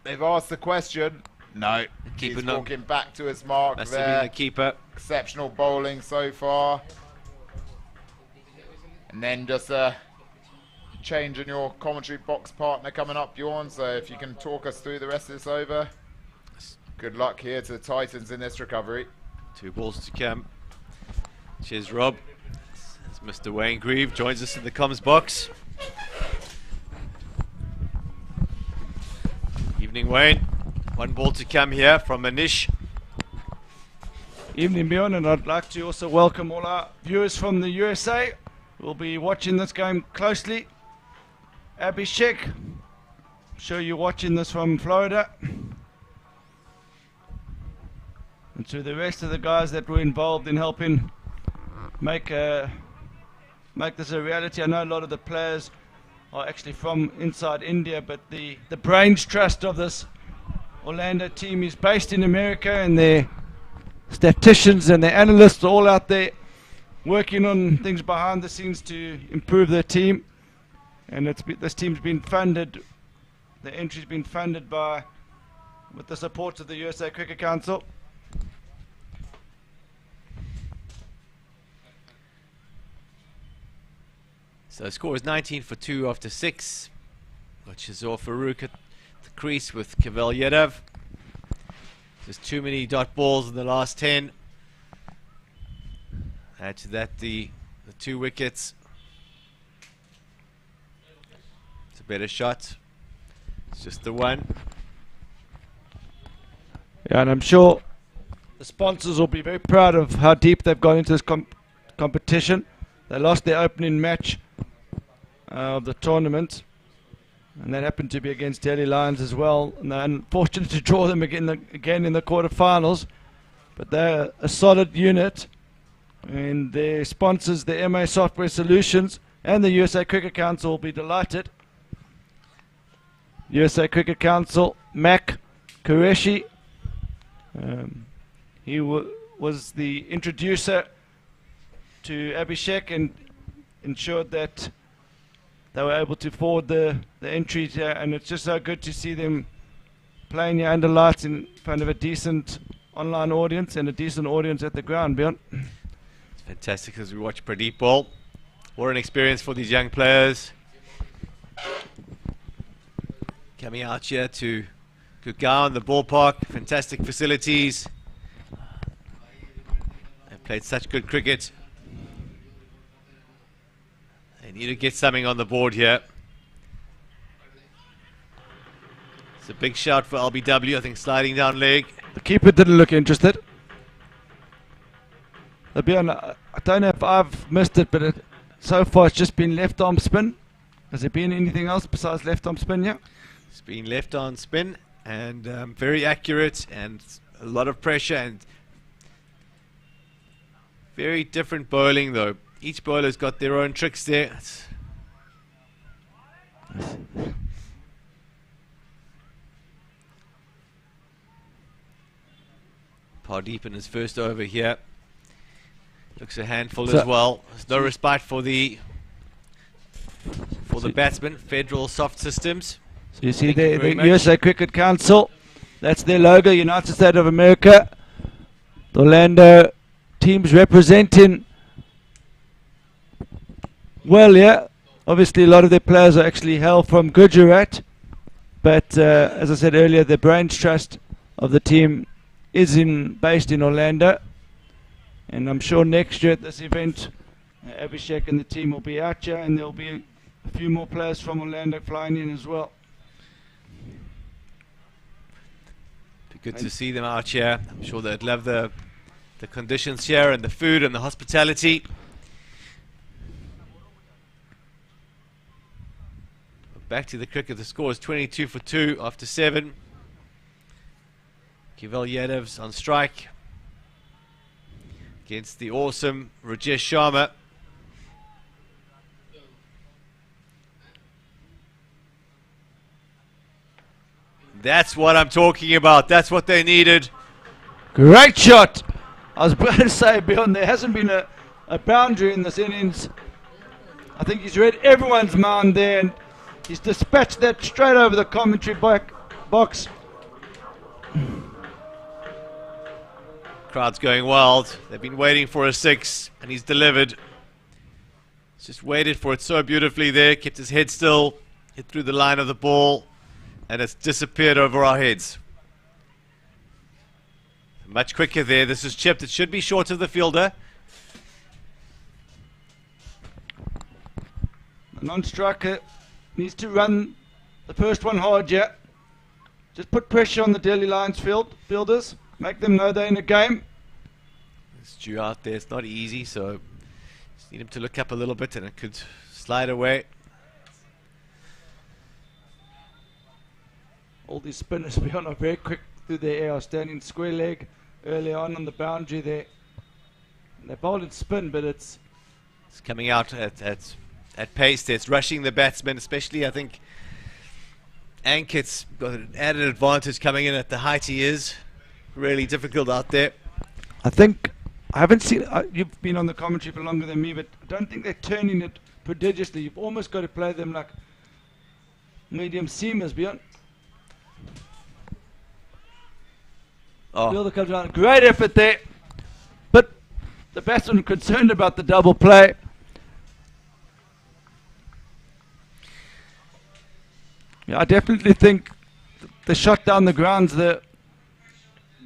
They've asked the question. No. Keeper He's walking back to his mark must have been there. the keeper. Exceptional bowling so far. And then just a change in your commentary box partner coming up, Bjorn. So if you can talk us through the rest of this over. Good luck here to the Titans in this recovery. 2 balls to come. Cheers, Rob. As Mr. Wayne Grieve joins us in the comms box. Evening, Wayne. 1 ball to come here from Manish. Evening, Bjorn, and I'd like to also welcome all our viewers from the USA. We'll be watching this game closely. Abhishek, I'm sure you're watching this from Florida. And to the rest of the guys that were involved in helping make this a reality. I know a lot of the players are actually from inside India, but the brains trust of this Orlando team is based in America, and their statisticians and their analysts are all out there working on things behind the scenes to improve their team. And this team's been funded, the entry's been funded with the support of the USA Cricket Council. So the score is 19 for 2 after 6. Got Shazor Farouk at the crease with Kavel Yadav. There's too many dot balls in the last 10. Add to that the 2 wickets. It's a better shot. It's just the 1. Yeah, and I'm sure the sponsors will be very proud of how deep they've gone into this competition. They lost their opening match of the tournament, and that happened to be against Delhi Lions as well, and they're unfortunate to draw them again in the quarterfinals, but they're a solid unit, and their sponsors, the MA Software Solutions and the USA Cricket Council, will be delighted. USA Cricket Council, Mac Qureshi, he was the introducer to Abhishek and ensured that they were able to forward the entries here, and it's just so good to see them playing here under lights in front of a decent online audience and a decent audience at the ground, Bjorn. It's fantastic as we watch Pradeep bowl. What an experience for these young players. Coming out here to Gurgaon, the ballpark, fantastic facilities. They've played such good cricket. They need to get something on the board here. It's a big shout for LBW, I think, sliding down leg. The keeper didn't look interested. Bjorn, I don't know if I've missed it, but so far it's just been left arm spin. Has there been anything else besides left arm spin here? It's been left on spin and very accurate and a lot of pressure and very different bowling though. Each bowler's got their own tricks there. Pardeep in his first over here. Looks a handful as well. There's no respite for the batsman. Federal Soft Systems. So you see the USA Cricket Council. That's their logo, United States of America. The Orlando teams representing well, yeah. Obviously, a lot of their players are actually hail from Gujarat. But as I said earlier, the brains trust of the team is based in Orlando. And I'm sure next year at this event, Abhishek and the team will be out here, and there'll be a few more players from Orlando flying in as well. Be good to see them out here. I'm sure they'd love the conditions here and the food and the hospitality. Back to the cricket. The score is 22 for 2 after 7. Keval Yadav's on strike against the awesome Rajesh Sharma. That's what I'm talking about. That's what they needed. Great shot. I was about to say, Bjorn, there hasn't been a boundary in this innings. I think he's read everyone's mind there, and he's dispatched that straight over the commentary box. Crowd's going wild. They've been waiting for a 6, and he's delivered. He's just waited for it so beautifully there, kept his head still, hit through the line of the ball, and it's disappeared over our heads. Much quicker there. This is chipped. It should be short of the fielder. The non-striker needs to run the first one hard, yeah. Just put pressure on the Delhi Lions fielders. Make them know they're in a game. Stu out there. It's not easy, so just need him to look up a little bit and it could slide away. All these spinners beyond are very quick through the air, standing square leg early on the boundary there. And they bowled in spin, but it's coming out at pace there. It's rushing the batsman, especially I think Ankit's got an added advantage coming in at the height he is. Really difficult out there. I think, I haven't seen, you've been on the commentary for longer than me, but I don't think they're turning it prodigiously. You've almost got to play them like medium seamers, beyond. Fielder comes around, great effort there, but the batsman concerned about the double play. Yeah, I definitely think the shot down the ground's the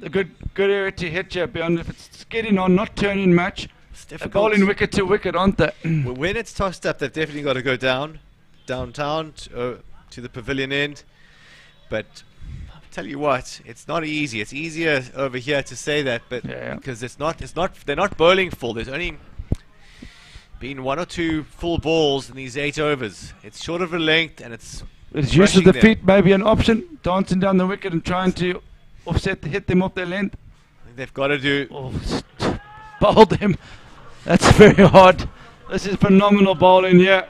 good area to hit here, beyond if it's getting on, not turning much. They're bowling wicket to wicket, aren't they? When it's tossed up, they've definitely got to go downtown to the pavilion end. But I'll tell you what, it's not easy. It's easier over here to say that, but because they're not bowling full. There's only been 1 or 2 full balls in these 8 overs. It's short of a length, and it's use of the feet maybe an option, dancing down the wicket and trying to hit them off their length. I think they've got to do. Bowl them. That's very hard. This is phenomenal bowling here.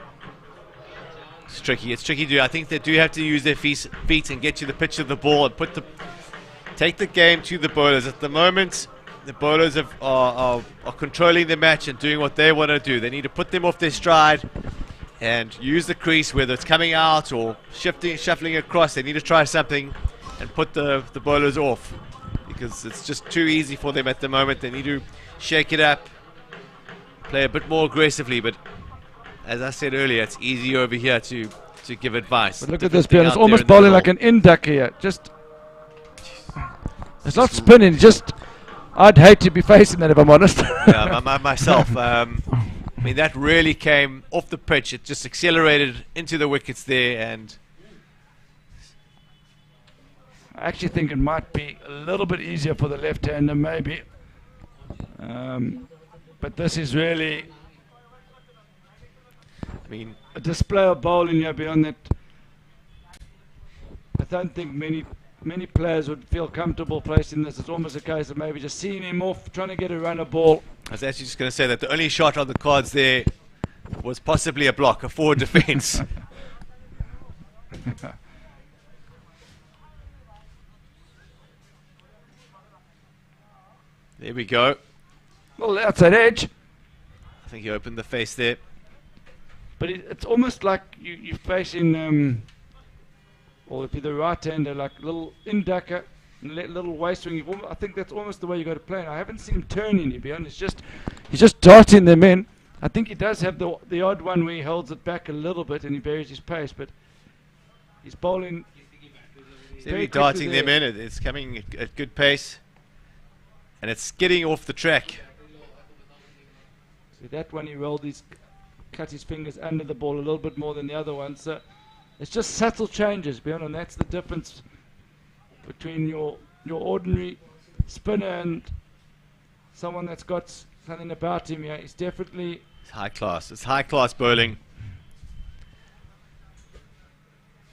It's tricky. It's tricky to do. I think they do have to use their feet and get to the pitch of the ball and take the game to the bowlers. At the moment, the bowlers are controlling the match and doing what they want to do. They need to put them off their stride and use the crease, whether it's coming out or shuffling across. They need to try something and put the bowlers off, because it's just too easy for them at the moment. They need to shake it up, play a bit more aggressively, but as I said earlier, it's easy over here to give advice. But look at this, Bjorn. It's almost bowling like an in-duck here. Just, it's not spinning, just, I'd hate to be facing that if I'm honest. Yeah, myself. I mean, that really came off the pitch. It just accelerated into the wickets there, and I actually think it might be a little bit easier for the left-hander, maybe. But this is really, I mean, a display of bowling here beyond that. don't think many players would feel comfortable placing this. It's almost a case of maybe just seeing him off, trying to get a runner ball. I was actually just going to say that the only shot on the cards there was possibly a block, a forward defence. There we go. Well, outside edge. I think he opened the face there. But it's almost like you're facing, or if you're the right-hander, like little inducker, and little waist swing. I think that's almost the way you got to play. And I haven't seen him turn any, to be honest. He's just darting them in. I think he does have the odd one where he holds it back a little bit and he buries his pace, but he's bowling. He's darting them in. It's coming at good pace, and it's getting off the track. See that one, he cut his fingers under the ball a little bit more than the other one. So it's just subtle changes, Bjorn, and that's the difference between your ordinary spinner and someone that's got something about him. Yeah, he's definitely. It's high class. It's high class bowling.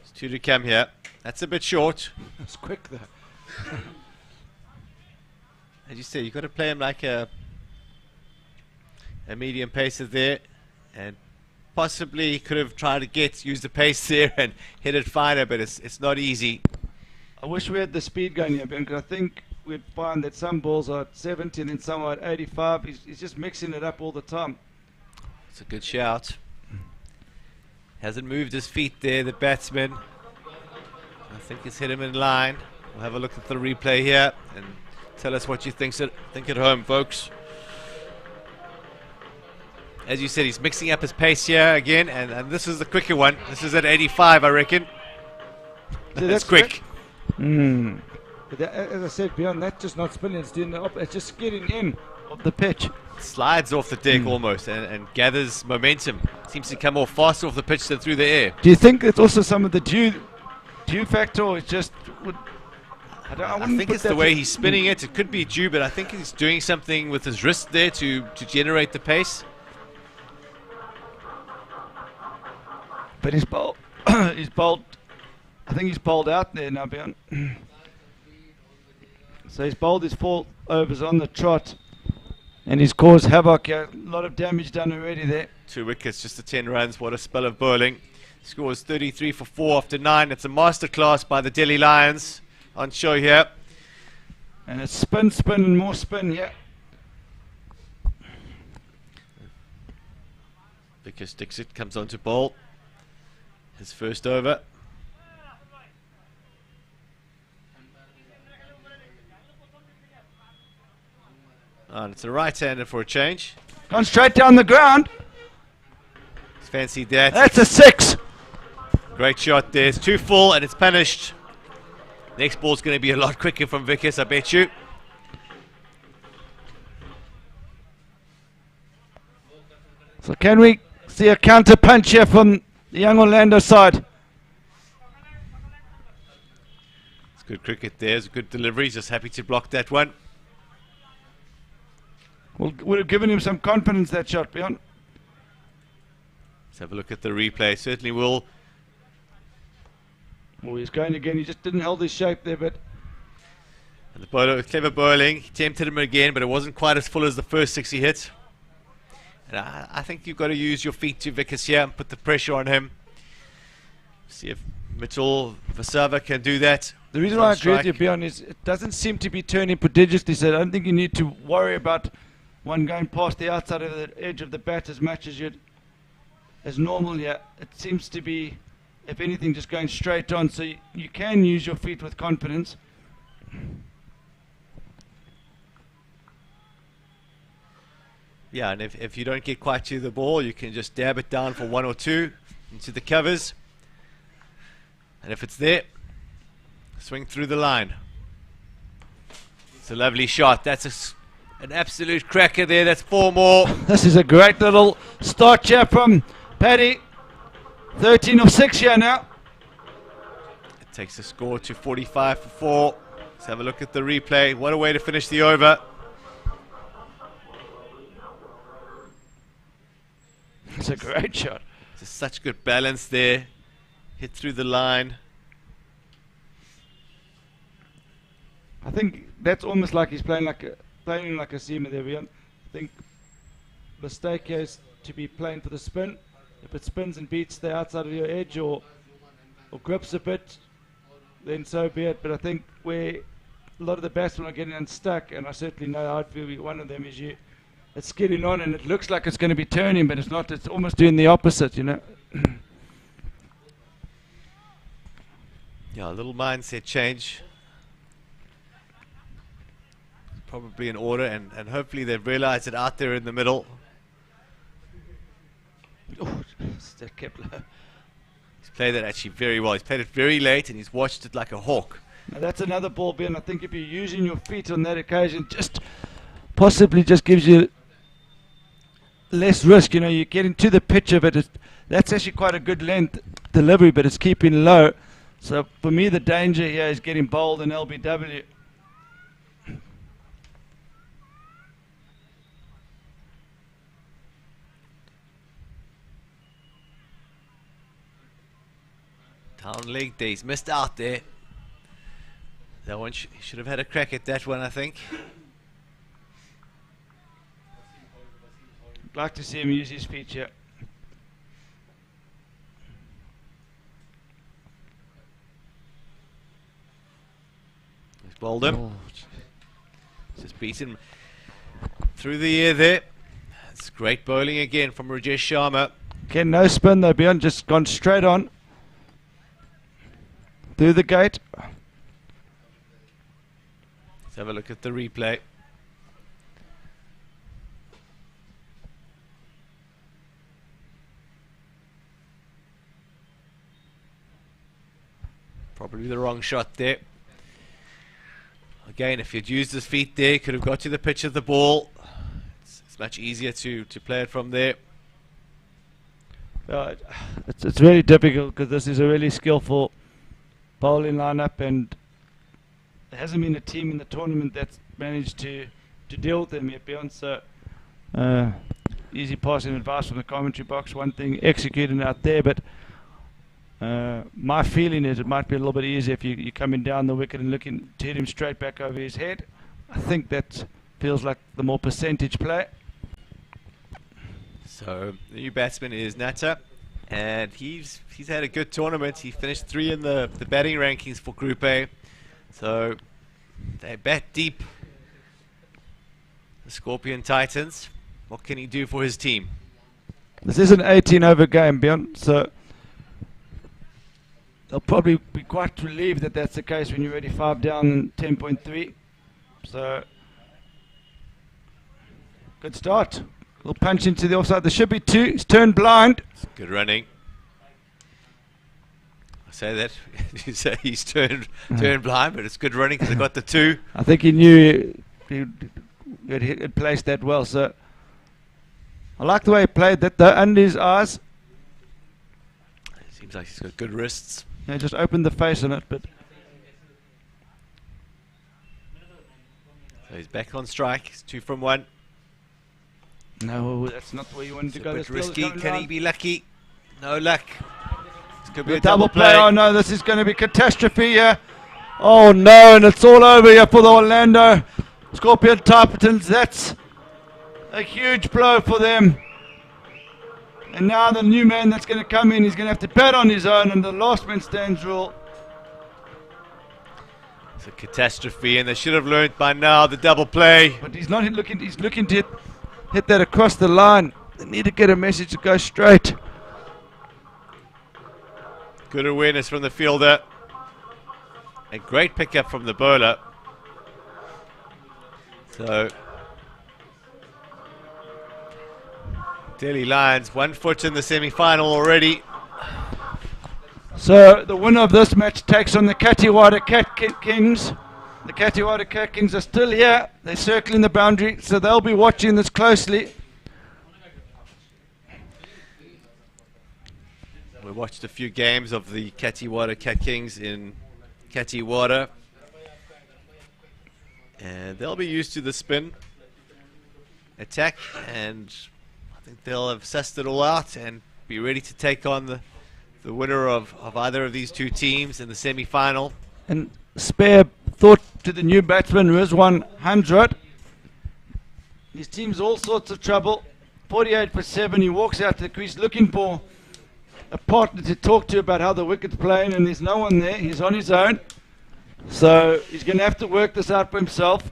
It's 2 to come here. That's a bit short. It's quick though. As you say, you've got to play him like a medium pacer there, and possibly could have tried to use the pace there and hit it finer, but it's not easy. I wish we had the speed going here, because I think we'd find that some balls are at 70 and then some are at 85. He's just mixing it up all the time. It's a good shout. Hasn't moved his feet there, the batsman. I think he's hit him in line. We'll have a look at the replay here and tell us what you think at home, folks. As you said, he's mixing up his pace here again, and this is the quicker one. This is at 85, I reckon. That's quick. But that, as I said, beyond that, just not spinning, it's doing it's just getting in of the pitch. Slides off the deck almost and gathers momentum. Seems to come off faster off the pitch than through the air. Do you think it's also some of the dew factor, or it's just... I think it's the way he's spinning it. It could be due, but I think he's doing something with his wrist there to generate the pace. But he's bowled. He's bowled. I think he's bowled out there now, Bjorn. So he's bowled his 4 overs on the trot, and he's caused havoc. A lot of damage done already there. 2 wickets, just the 10 runs. What a spell of bowling. Scores 33 for 4 after 9. It's a masterclass by the Delhi Lions on show here. And it's spin, and more spin here. Vikas Dixit comes on to bowl. His first over. And it's a right-hander for a change. Gone straight down the ground. He's fancied that. That's a 6. Great shot there. It's too full and it's punished. Next ball's going to be a lot quicker from Vikas, I bet you. So can we see a counter punch here from the young Orlando side? It's good cricket there. It's a good delivery. He's just happy to block that one. Would have given him some confidence, that shot, Bjorn. Let's have a look at the replay. Certainly will. Well, he's going again. He just didn't hold his shape there, but... And the bowler, clever bowling. He tempted him again, but it wasn't quite as full as the first 6 he hit. And I think you've got to use your feet to Vikas here and put the pressure on him. See if Mitchell Vasava can do that. The reason why I agree with you, Bjorn, is it doesn't seem to be turning prodigiously, so I don't think you need to worry about one going past the outside of the edge of the bat as much as normal here. It seems to be, if anything, just going straight on, so you can use your feet with confidence. Yeah, and if you don't get quite to the ball, you can just dab it down for 1 or 2 into the covers. And if it's there, swing through the line. It's a lovely shot. That's an absolute cracker there. That's 4 more. This is a great little start here from Paddy. 13 of 6 here now. It takes the score to 45 for 4. Let's have a look at the replay. What a way to finish the over. It's a great shot. Just such good balance there. Hit through the line. I think that's almost like he's playing like a seamer there, Bjorn. I think the mistake here is to be playing for the spin. If it spins and beats the outside of your edge or grips a bit, then so be it. But I think where a lot of the batsmen are getting unstuck, and I certainly know I'd feel one of them is it's skidding on and it looks like it's going to be turning, but it's not. It's almost doing the opposite, you know. Yeah, a little mindset change. Probably in order, and hopefully they've realized it out there in the middle. Oh, that Kepler. He's played that actually very well. He's played it very late and he's watched it like a hawk. Now that's another ball, Ben. I think if you're using your feet on that occasion, just possibly just gives you less risk. You know, you're getting to the pitch of it. That's actually quite a good length delivery, but it's keeping low. So for me, the danger here is getting bowled in LBW. Down leg there, he's missed out there. That one should have had a crack at that one, I think. I'd like to see him use his feet here. He's bowled him. Oh. Just beat him through the air there. It's great bowling again from Rajesh Sharma. Again, no spin though, Bjorn, just gone straight on. Through the gate. Let's have a look at the replay. Probably the wrong shot there. Again, if you'd used his feet there, could have got to the pitch of the ball. It's much easier to play it from there. It's really difficult because this is a really skillful bowling lineup, and there hasn't been a team in the tournament that's managed to deal with them yet, Bjorn. So easy passing advice from the commentary box, one thing executing out there, but my feeling is it might be a little bit easier if you're coming down the wicket and looking to hit him straight back over his head. I think that feels like the more percentage play. So the new batsman is Natta, and he's had a good tournament. He finished 3 in the batting rankings for Group A. So they bat deep, the Scorpion Titans. What can he do for his team? This is an 18 over game, Bjorn, so they'll probably be quite relieved that that's the case when you're already 5 down 10.3. So good start. Little punch into the offside. There should be 2. He's turned blind. Good running. I say that you say he's turned blind, but it's good running because I got the 2. I think he knew he'd placed that well. So I like the way he played that though, under his eyes. Seems like he's got good wrists. Yeah, just opened the face on it, but so he's back on strike. He's 2 from 1. no, that's not where you wanted to go. It's a bit risky. Can he be lucky? No luck. This could be The a double play. play. Oh no, this is going to be catastrophe here. Oh no, and it's all over here for the Orlando Scorpion Titans. That's a huge blow for them. And now the new man that's going to come in, he's going to have to bat on his own, and the last man stands rule. It's a catastrophe, and they should have learned by now the double play. But he's not looking. He's looking to hit that across the line. They need to get a message to go straight. Good awareness from the fielder. A great pickup from the bowler. So Delhi Lions 1 foot in the semi-final already. So the winner of this match takes on the Katiwada Cat Kings. The Katiwada Cat Kings are still here. They're circling the boundary, so they'll be watching this closely. We watched a few games of the Katiwada Cat Kings in Katiwada, and they'll be used to the spin attack, and I think they'll have sussed it all out and be ready to take on the winner of either of these 2 teams in the semi-final. And Spare thought to the new batsman, Rizwan Hamdrat. His team's all sorts of trouble. 48 for 7. He walks out to the crease looking for a partner to talk to about how the wicket's playing, and there's no one there. He's on his own. So he's going to have to work this out for himself.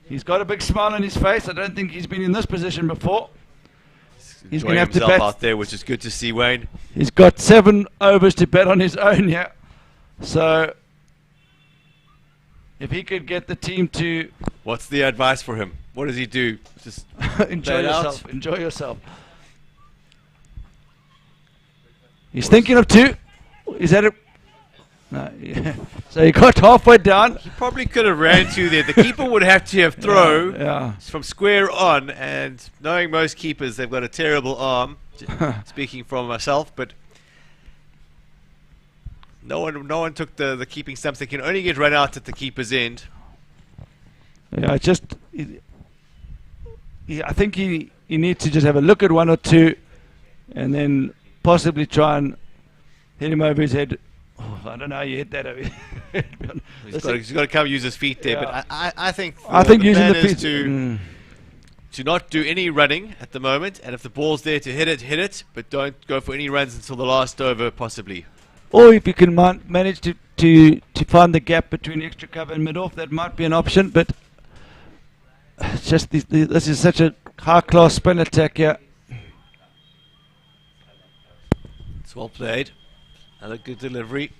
He's got a big smile on his face. I don't think he's been in this position before. He's going to have to bat out there, which is good to see, Wayne. He's got 7 overs to bat on his own here. So if he could get the team to... What's the advice for him? What does he do? Just enjoy yourself. Enjoy yourself. He's thinking of 2. Is that it? No, yeah. So he got halfway down. He probably could have ran 2 there. The keeper would have to throw from square on, and knowing most keepers, they've got a terrible arm. Speaking from myself, but no one took the keeping stumps. They can only get run out at the keeper's end. Yeah, I think he needs to just have a look at 1 or 2, and then possibly try and hit him over his head. Oh, I don't know how you hit that over his head. He's got to come use his feet there. Yeah. But I think using the feet to not do any running at the moment, and if the ball's there to hit it, but don't go for any runs until the last over, possibly. Or if you can manage to find the gap between extra cover and mid-off, that might be an option. But it's just this is such a high-class spin attack here. It's well played. Another good delivery.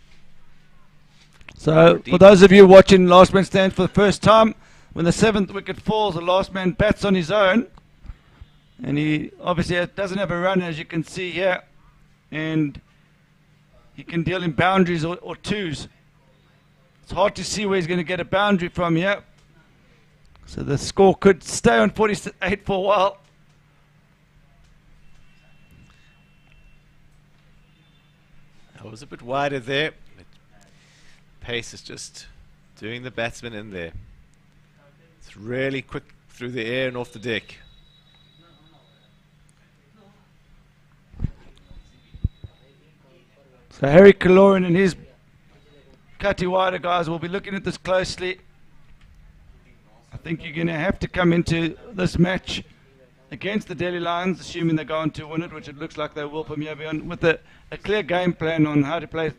So, for those of you watching Last Man Stands for the first time, when the 7th wicket falls, the last man bats on his own. And he obviously doesn't have a run, as you can see here. And he can deal in boundaries or 2s. It's hard to see where he's going to get a boundary from here. So the score could stay on 48 for a while. That was a bit wider there. Pace is just doing the batsman in there. It's really quick through the air and off the deck. So Harry Kaloran and his Katiwada guys will be looking at this closely. I think you're going to have to come into this match against the Delhi Lions, assuming they're going to win it, which it looks like they will from here beyond, with a clear game plan on how to play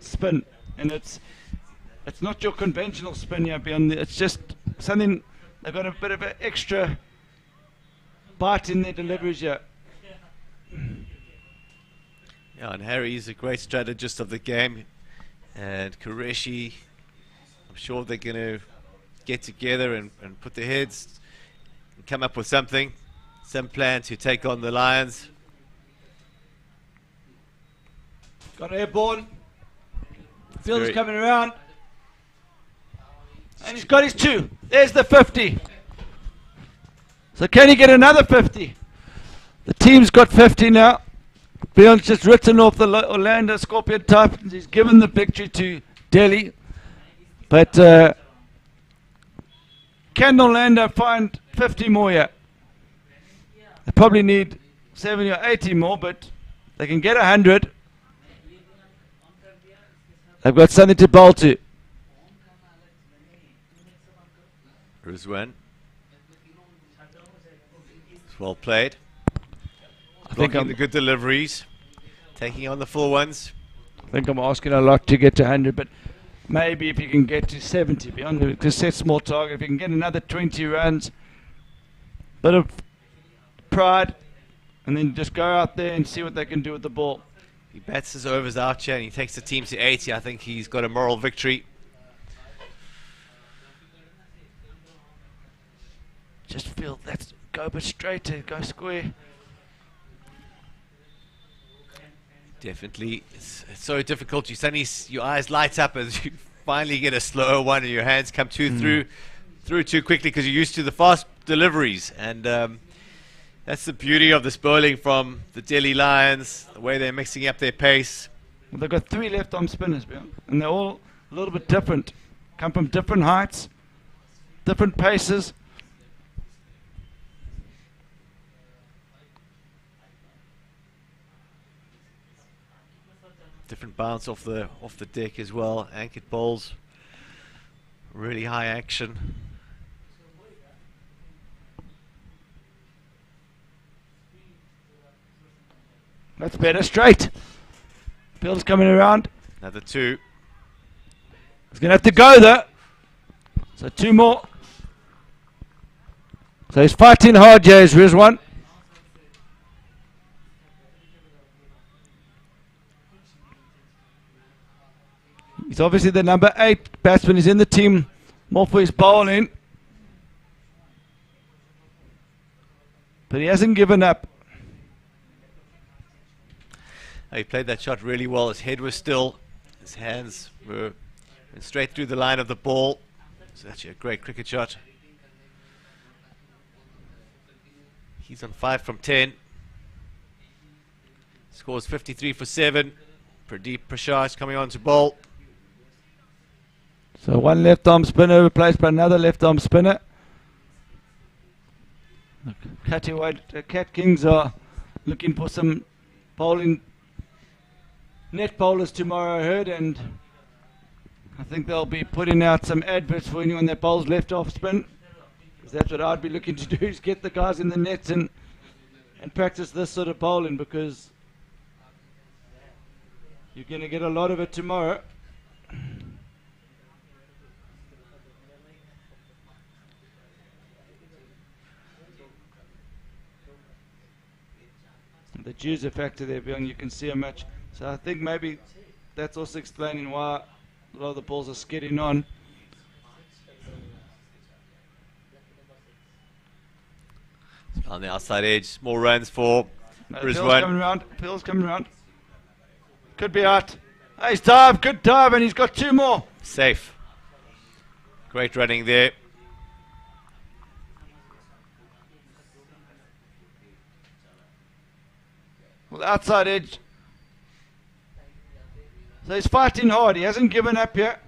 spin. And it's not your conventional spin here beyond. It's just something, they've got a bit of an extra bite in their deliveries here. Yeah, and Harry is a great strategist of the game, and Qureshi, I'm sure they're going to get together and put their heads and come up with something, some plan to take on the Lions. Got airborne. Fielder's coming around. And he's got his 2. There's the 50. So can he get another 50? The team's got 50 now. Beyond's just written off the Orlando Scorpion Titans. He's given the victory to Delhi. But can Orlando find 50 more here? They probably need 70 or 80 more, but they can get 100. They've got something to bowl to. Rizwan. It's well played. I think the good deliveries, taking on the full ones. I think I'm asking a lot to get to 100, but maybe if you can get to 70 beyond to set small target, if you can get another 20 runs, bit of pride, and then just go out there and see what they can do with the ball. He bats his overs out here and he takes the team to 80. I think he's got a moral victory. Just feel that's go but straight to go square. Definitely, it's so difficult. You suddenly your eyes light up as you finally get a slower one, and your hands come through too quickly because you're used to the fast deliveries. And that's the beauty of this bowling from the Delhi Lions, the way they're mixing up their pace. Well, they've got 3 left-arm spinners, and they're all a little bit different. Come from different heights, different paces. Different bounce off the deck as well. Anchored bowls. Really high action. That's better. Straight. Bill's coming around. Another 2. He's going to have to go though. So 2 more. So he's fighting hard, Jays Rizwan. He's obviously the number 8 batsman. He's in the team more for his bowling. But he hasn't given up. He played that shot really well. His head was still. His hands went straight through the line of the ball. It's actually a great cricket shot. He's on 5 from 10. Scores 53 for 7. Pradeep Prashar coming on to bowl. So one left arm spinner replaced by another left arm spinner. Cat Kings are looking for some bowling net bowlers tomorrow, I heard, and I think they'll be putting out some adverts for anyone that bowls left off spin. Because that's what I'd be looking to do, is get the guys in the nets and practice this sort of bowling, because you're going to get a lot of it tomorrow. The Jews are factor there, beyond you can see how much. So I think maybe that's also explaining why a lot of the balls are skidding on. On the outside edge, more runs for Phil's Rizwan. coming around. Phil's coming around. Could be out. Nice dive, good dive, and he's got 2 more. Safe. Great running there. Well, outside edge. So he's fighting hard. He hasn't given up yet.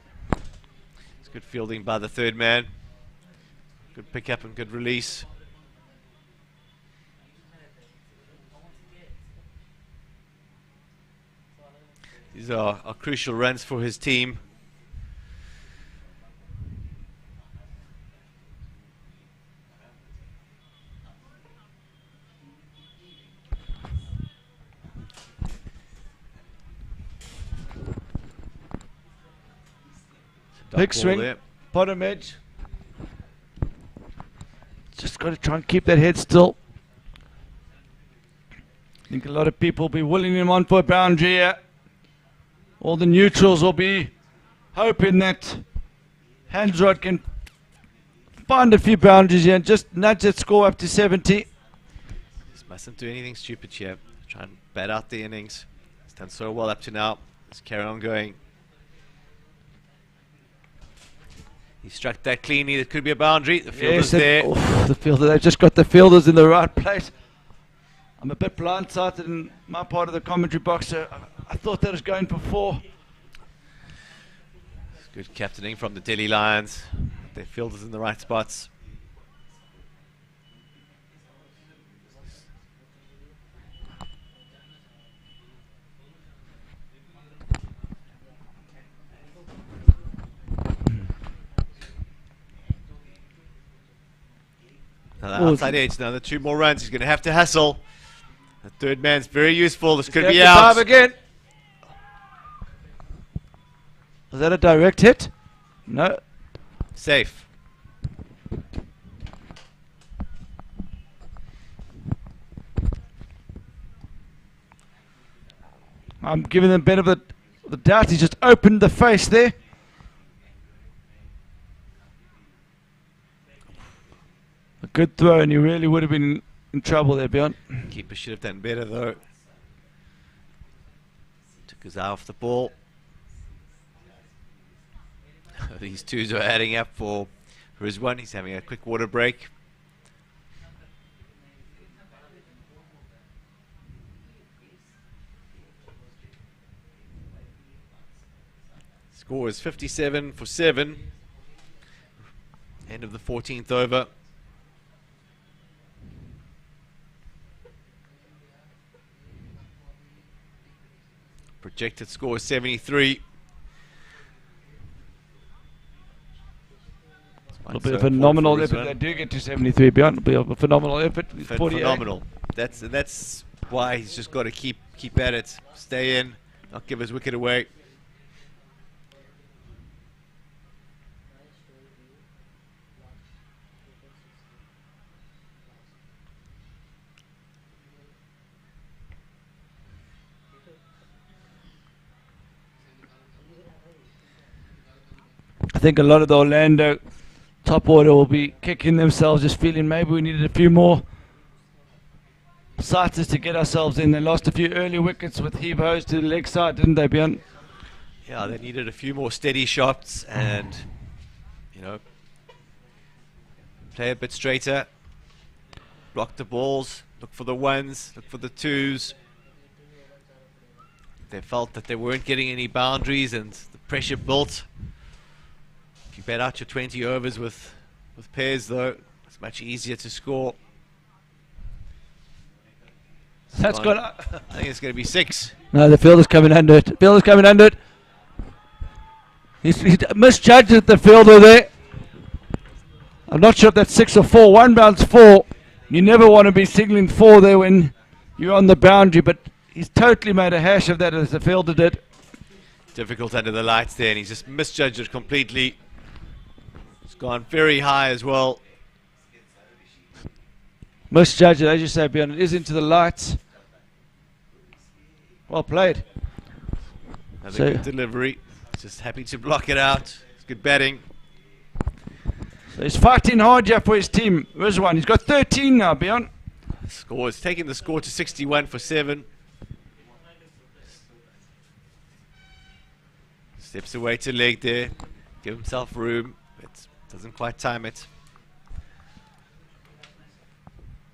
It's good fielding by the third man. Good pick up and good release. These are crucial runs for his team. Big swing, bottom edge. Just got to try and keep that head still. I think a lot of people will be willing him on for a boundary here. All the neutrals will be hoping that Hansrod can find a few boundaries here and just nudge that score up to 70. Just mustn't do anything stupid here. Try and bat out the innings. He's done so well up to now. Let's carry on going. He struck that cleanly. That could be a boundary. The fielder's there. Oh, the fielder, they've just got the fielders in the right place. I'm a bit blindsided in my part of the commentary box. So I thought that was going for 4. Good captaining from the Delhi Lions. Their fielders in the right spots. Now the outside edge, another 2 more runs. He's going to have to hustle. The third man's very useful. This could be out. Dive again. Was that a direct hit? No. Safe. I'm giving them benefit of the doubt. He just opened the face there. A good throw, and he really would have been in trouble there, Bjorn. Keeper should have done better though. Took his eye off the ball. These 2s are adding up for Rizwan. He's having a quick water break. Score is 57 for 7. End of the 14th over. Projected score is 73. It'll be So a phenomenal important for effort. Rizwan. They do get to 73 beyond. It'll be a phenomenal effort. He's 48. Phenomenal. That's why he's just got to keep at it. Stay in, not give his wicket away. I think a lot of the Orlando top order will be kicking themselves, just feeling maybe we needed a few more sighters to get ourselves in. They lost a few early wickets with heave hose to the leg side, didn't they, Björn? Yeah, they needed a few more steady shots and, you know, play a bit straighter, block the balls, look for the ones, look for the twos. They felt that they weren't getting any boundaries and the pressure built. If you bet out your 20 overs with pairs, though, it's much easier to score. That's I got. think it's going to be 6. No, the fielder's coming under it. Fielder's coming under it. He's misjudged the fielder there. I'm not sure if that's 6 or 4. One bounce 4. You never want to be signaling 4 there when you're on the boundary, but he's totally made a hash of that as the fielder did. Difficult under the lights there, and he's just misjudged it completely. It's gone very high as well. Misjudged it, as you say, Björn. It is into the lights. Well played. Another So- good delivery. Just happy to block it out. It's good batting. So he's fighting hard here for his team. Rizwan, he's got 13 now, Björn. Score is taking the score to 61 for 7. Steps away to leg there. Give himself room. But doesn't quite time it.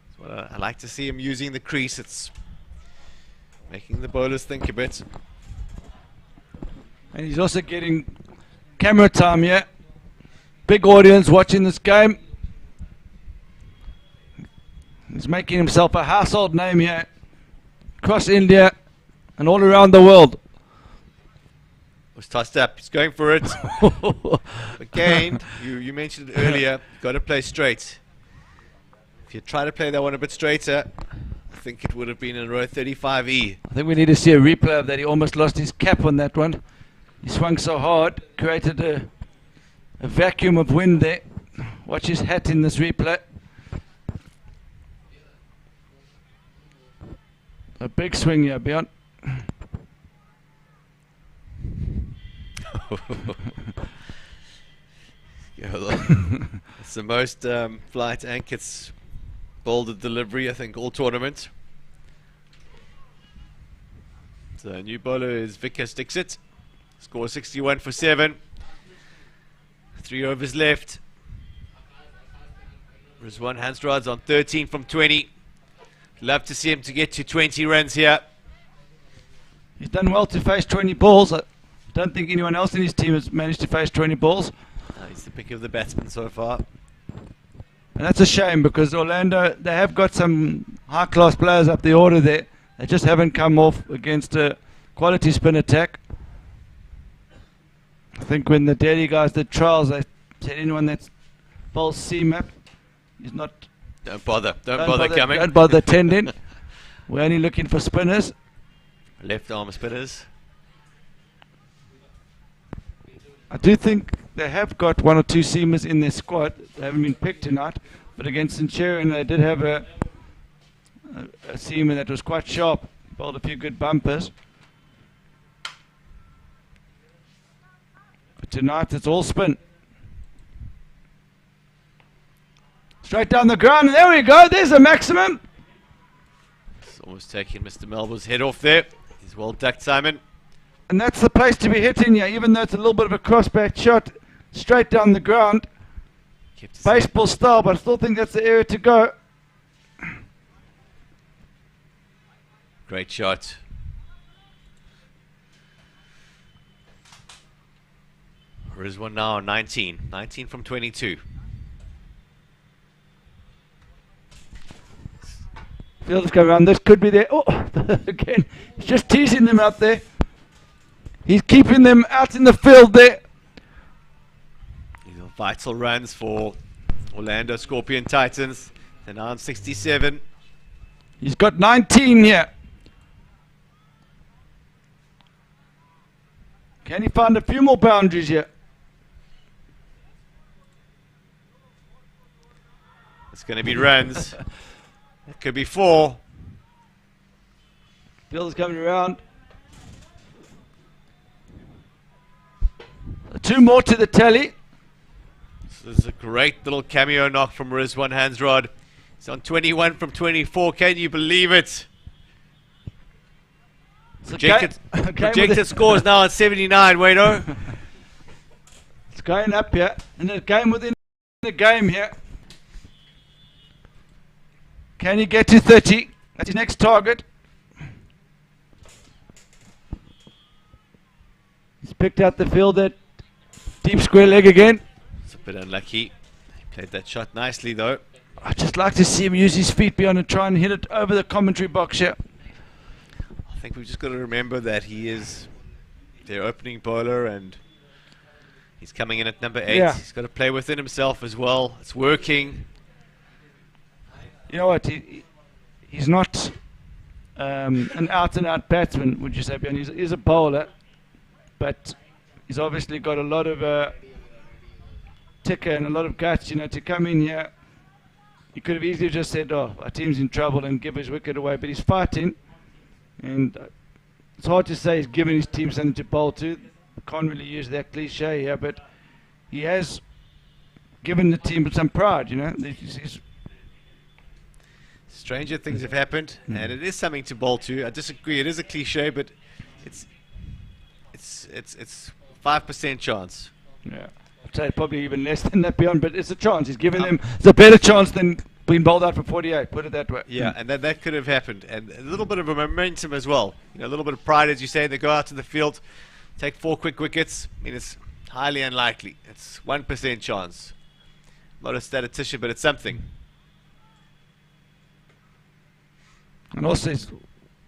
That's what I like to see him using the crease. It's making the bowlers think a bit. And he's also getting camera time here. Big audience watching this game. He's making himself a household name here across India and all around the world. Was tossed up. He's going for it. Again, you mentioned it earlier. You've got to play straight. If you try to play that one a bit straighter, I think it would have been in row 35E. I think we need to see a replay of that. He almost lost his cap on that one. He swung so hard, created a vacuum of wind there. Watch his hat in this replay. A big swing here, Björn. It's the most flight Ankett's bowled a delivery, I think, all tournament. So new bowler is Vikas Dixit. Score 61 for 7. 3 overs left. Rizwan Hansrad's on 13 from 20. Love to see him to get to 20 runs here. He's done well to face 20 balls. I don't think anyone else in his team has managed to face 20 balls. He's the pick of the batsman so far. And that's a shame because Orlando, they have got some high-class players up the order there. They just haven't come off against a quality spin attack. I think when the Delhi guys did trials, they said anyone that's bowls C-map is not... Don't bother. Don't bother coming. Don't bother tending. We're only looking for spinners. Left arm spinners. I do think they have got 1 or 2 seamers in their squad. They haven't been picked tonight, but against Centurion they did have a seamer that was quite sharp, bowled a few good bumpers. But tonight it's all spin. Straight down the ground, and there we go, there's the maximum. It's almost taking Mr. Melville's head off there. He's well ducked, Simon. And that's the place to be hitting here, even though it's a little bit of a crossback shot, straight down the ground. Kept his Baseball style, but I still think that's the area to go. Great shot. Rizwan now on 19. 19 from 22. Fielder's coming around, this could be there. Oh, again, he's just teasing them out there. He's keeping them out in the field there. He's Vital runs for Orlando Scorpion Titans. They're now on 67. He's got 19 here. Can he find a few more boundaries here? It's going to be runs. It could be 4. Bill's coming around. 2 more to the tally. This is a great little cameo knock from Rizwan Hansrod. He's on 21 from 24. Can you believe it? Projected scores now at 79, Wayno. It's going up here. And a game within the game here. Can he get to 30? That's his next target. He's picked out the field at deep square leg again. It's a bit unlucky. He played that shot nicely though. I'd just like to see him use his feet beyond and try and hit it over the commentary box here. I think we've just got to remember that he is their opening bowler and he's coming in at number 8. Yeah. He's got to play within himself as well. It's working. You know what? He's not an out-and-out batsman, would you say, Bjorn? He's a bowler, but he's obviously got a lot of ticker and a lot of guts, you know, to come in here. He could have easily just said, oh, our team's in trouble and give his wicket away, but he's fighting. And it's hard to say he's given his team something to bowl to. Can't really use that cliche here, but he has given the team some pride, you know. Stranger things have happened, and it is something to bowl to. I disagree. It is a cliche, but it's 5% chance. Yeah, I'd say probably even less than that, beyond. But it's a chance. He's given them. It's a better chance than being bowled out for 48. Put it that way. Yeah, and that could have happened, and a little bit of a momentum as well. You know, a little bit of pride, as you say. They go out to the field, take 4 quick wickets. I mean, it's highly unlikely. It's 1% chance. Not a statistician, but it's something. And also, he's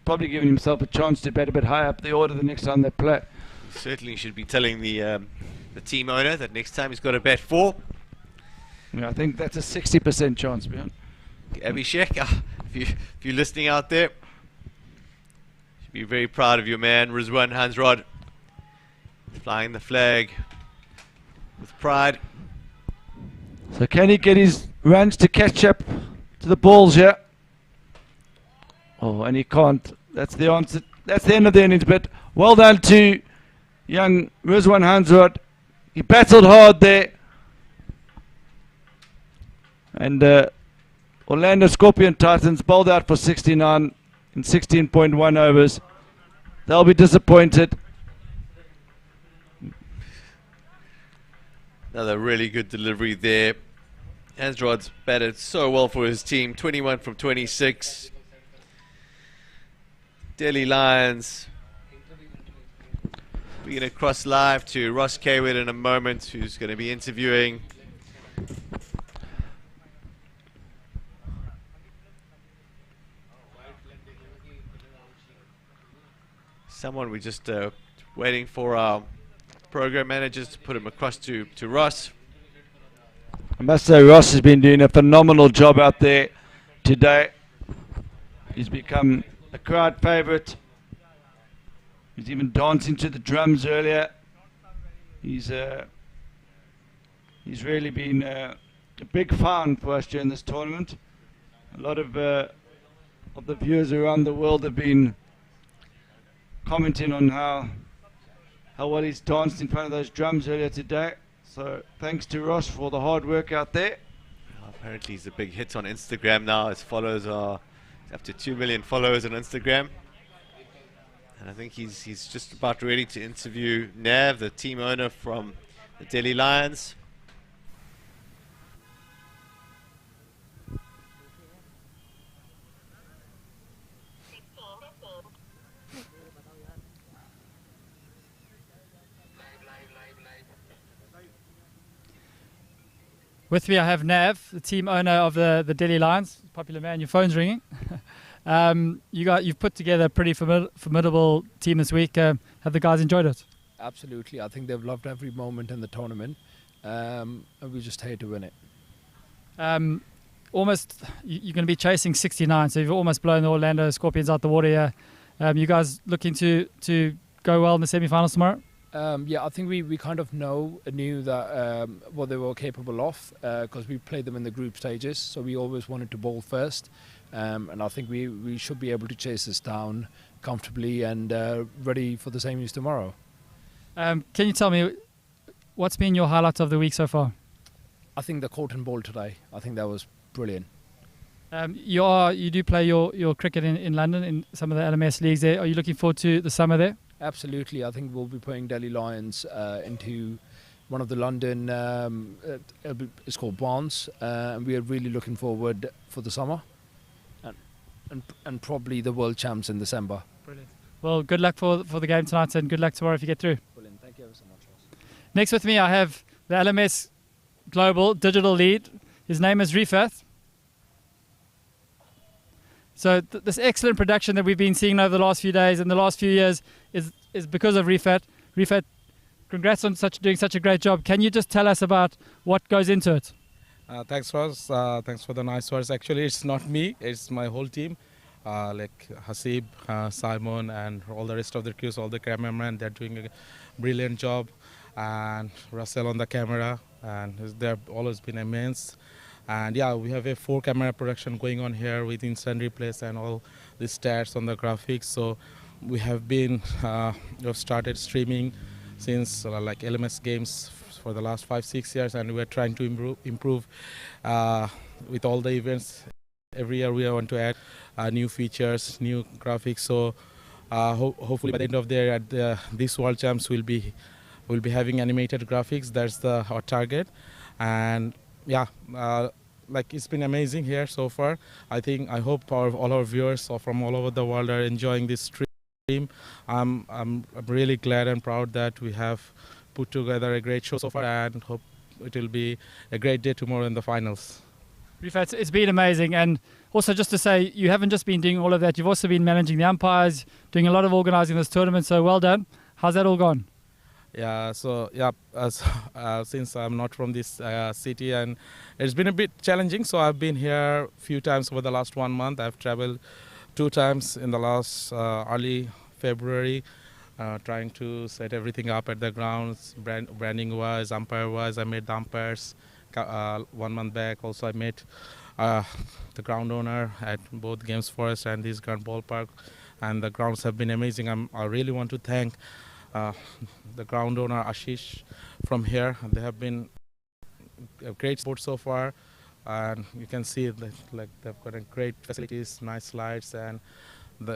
probably giving himself a chance to bat a bit higher up the order the next time they play. Certainly should be telling the team owner that next time he's got to bat 4. Yeah, I think that's a 60% chance, Bjorn. Abhishek, if you're listening out there, you should be very proud of your man, Rizwan Hansrod. Flying the flag with pride. So can he get his runs to catch up to the balls here? Oh, and he can't. That's the answer. That's the end of the innings, but well done to young Rizwan Hansrod. He battled hard there. And Orlando Scorpion Titans bowled out for 69 in 16.1 overs. They'll be disappointed. Another really good delivery there. Hansrod's batted so well for his team. 21 from 26. Delhi Lions. We're going to cross live to Ross Kaywood in a moment, who's going to be interviewing someone. We're just waiting for our program managers to put him across to Ross. I must say Ross has been doing a phenomenal job out there today. He's become a crowd favourite. He's even dancing to the drums earlier. He's really been a big fan for us during this tournament. A lot of the viewers around the world have been commenting on how well he's danced in front of those drums earlier today. So thanks to Ross for the hard work out there. Apparently he's a big hit on Instagram now. His followers are up to 2 million followers on Instagram. And I think he's just about ready to interview Nav, the team owner from the Delhi Lions. With me, I have Nav, the team owner of the Delhi Lions. Popular man, your phone's ringing. You've put together a pretty formidable team this week. Have the guys enjoyed it? Absolutely. I think they've loved every moment in the tournament. and we're just here to win it. Almost, you're going to be chasing 69, so you've almost blown the Orlando Scorpions out the water here. You guys looking to go well in the semi-finals tomorrow? Yeah, I think we kind of knew that what they were capable of, because we played them in the group stages, so we always wanted to bowl first, and I think we should be able to chase this down comfortably and ready for the semis tomorrow. Can you tell me what's been your highlights of the week so far? I think the Corton Bowl today, I think that was brilliant. You do play your cricket in London in some of the LMS leagues there. Are you looking forward to the summer there? Absolutely. I think we'll be putting Delhi Lions into one of the London, it's called Barnes, and we are really looking forward for the summer and probably the World Champs in December. Brilliant. Well, good luck for the game tonight and good luck tomorrow if you get through. Brilliant. Thank you ever so much, Ross. Next with me I have the LMS Global Digital Lead. His name is Rifat. So this excellent production that we've been seeing over the last few days and the last few years is because of Rifat. Rifat, congrats on doing such a great job. Can you just tell us about what goes into it? Thanks, Ross. Thanks for the nice words. Actually, it's not me. It's my whole team. Like Hasib, Simon, and all the rest of the crews, all the cameramen. They're doing a brilliant job. And Russell on the camera. And they've always been immense. And yeah, we have a 4-camera production going on here with instant replays and all the stats on the graphics. So we have been, we've started streaming since like LMS games for the last 5-6 years, and we're trying to improve with all the events. Every year we want to add new features, new graphics. So hopefully by the end of the year at this World Champs we'll be having animated graphics. That's our target. And yeah, like it's been amazing here so far. I hope all our viewers from all over the world are enjoying this stream. I'm really glad and proud that we have put together a great show so far, and hope it will be a great day tomorrow in the finals. Rifat, it's been amazing. And also just to say, you haven't just been doing all of that, you've also been managing the umpires, doing a lot of organising this tournament, so well done. How's that all gone? Yeah, so yeah, since I'm not from this city, and it's been a bit challenging, so I've been here a few times over the last 1 month. I've traveled 2 times in the last early February, trying to set everything up at the grounds, branding wise, umpire wise. I met the umpires 1 month back. Also I met the ground owner at both Games Forest and this Grand Ballpark, and the grounds have been amazing. I really want to thank the ground owner Ashish from here. They have been a great support so far, and you can see that like they've got a great facilities, nice slides, and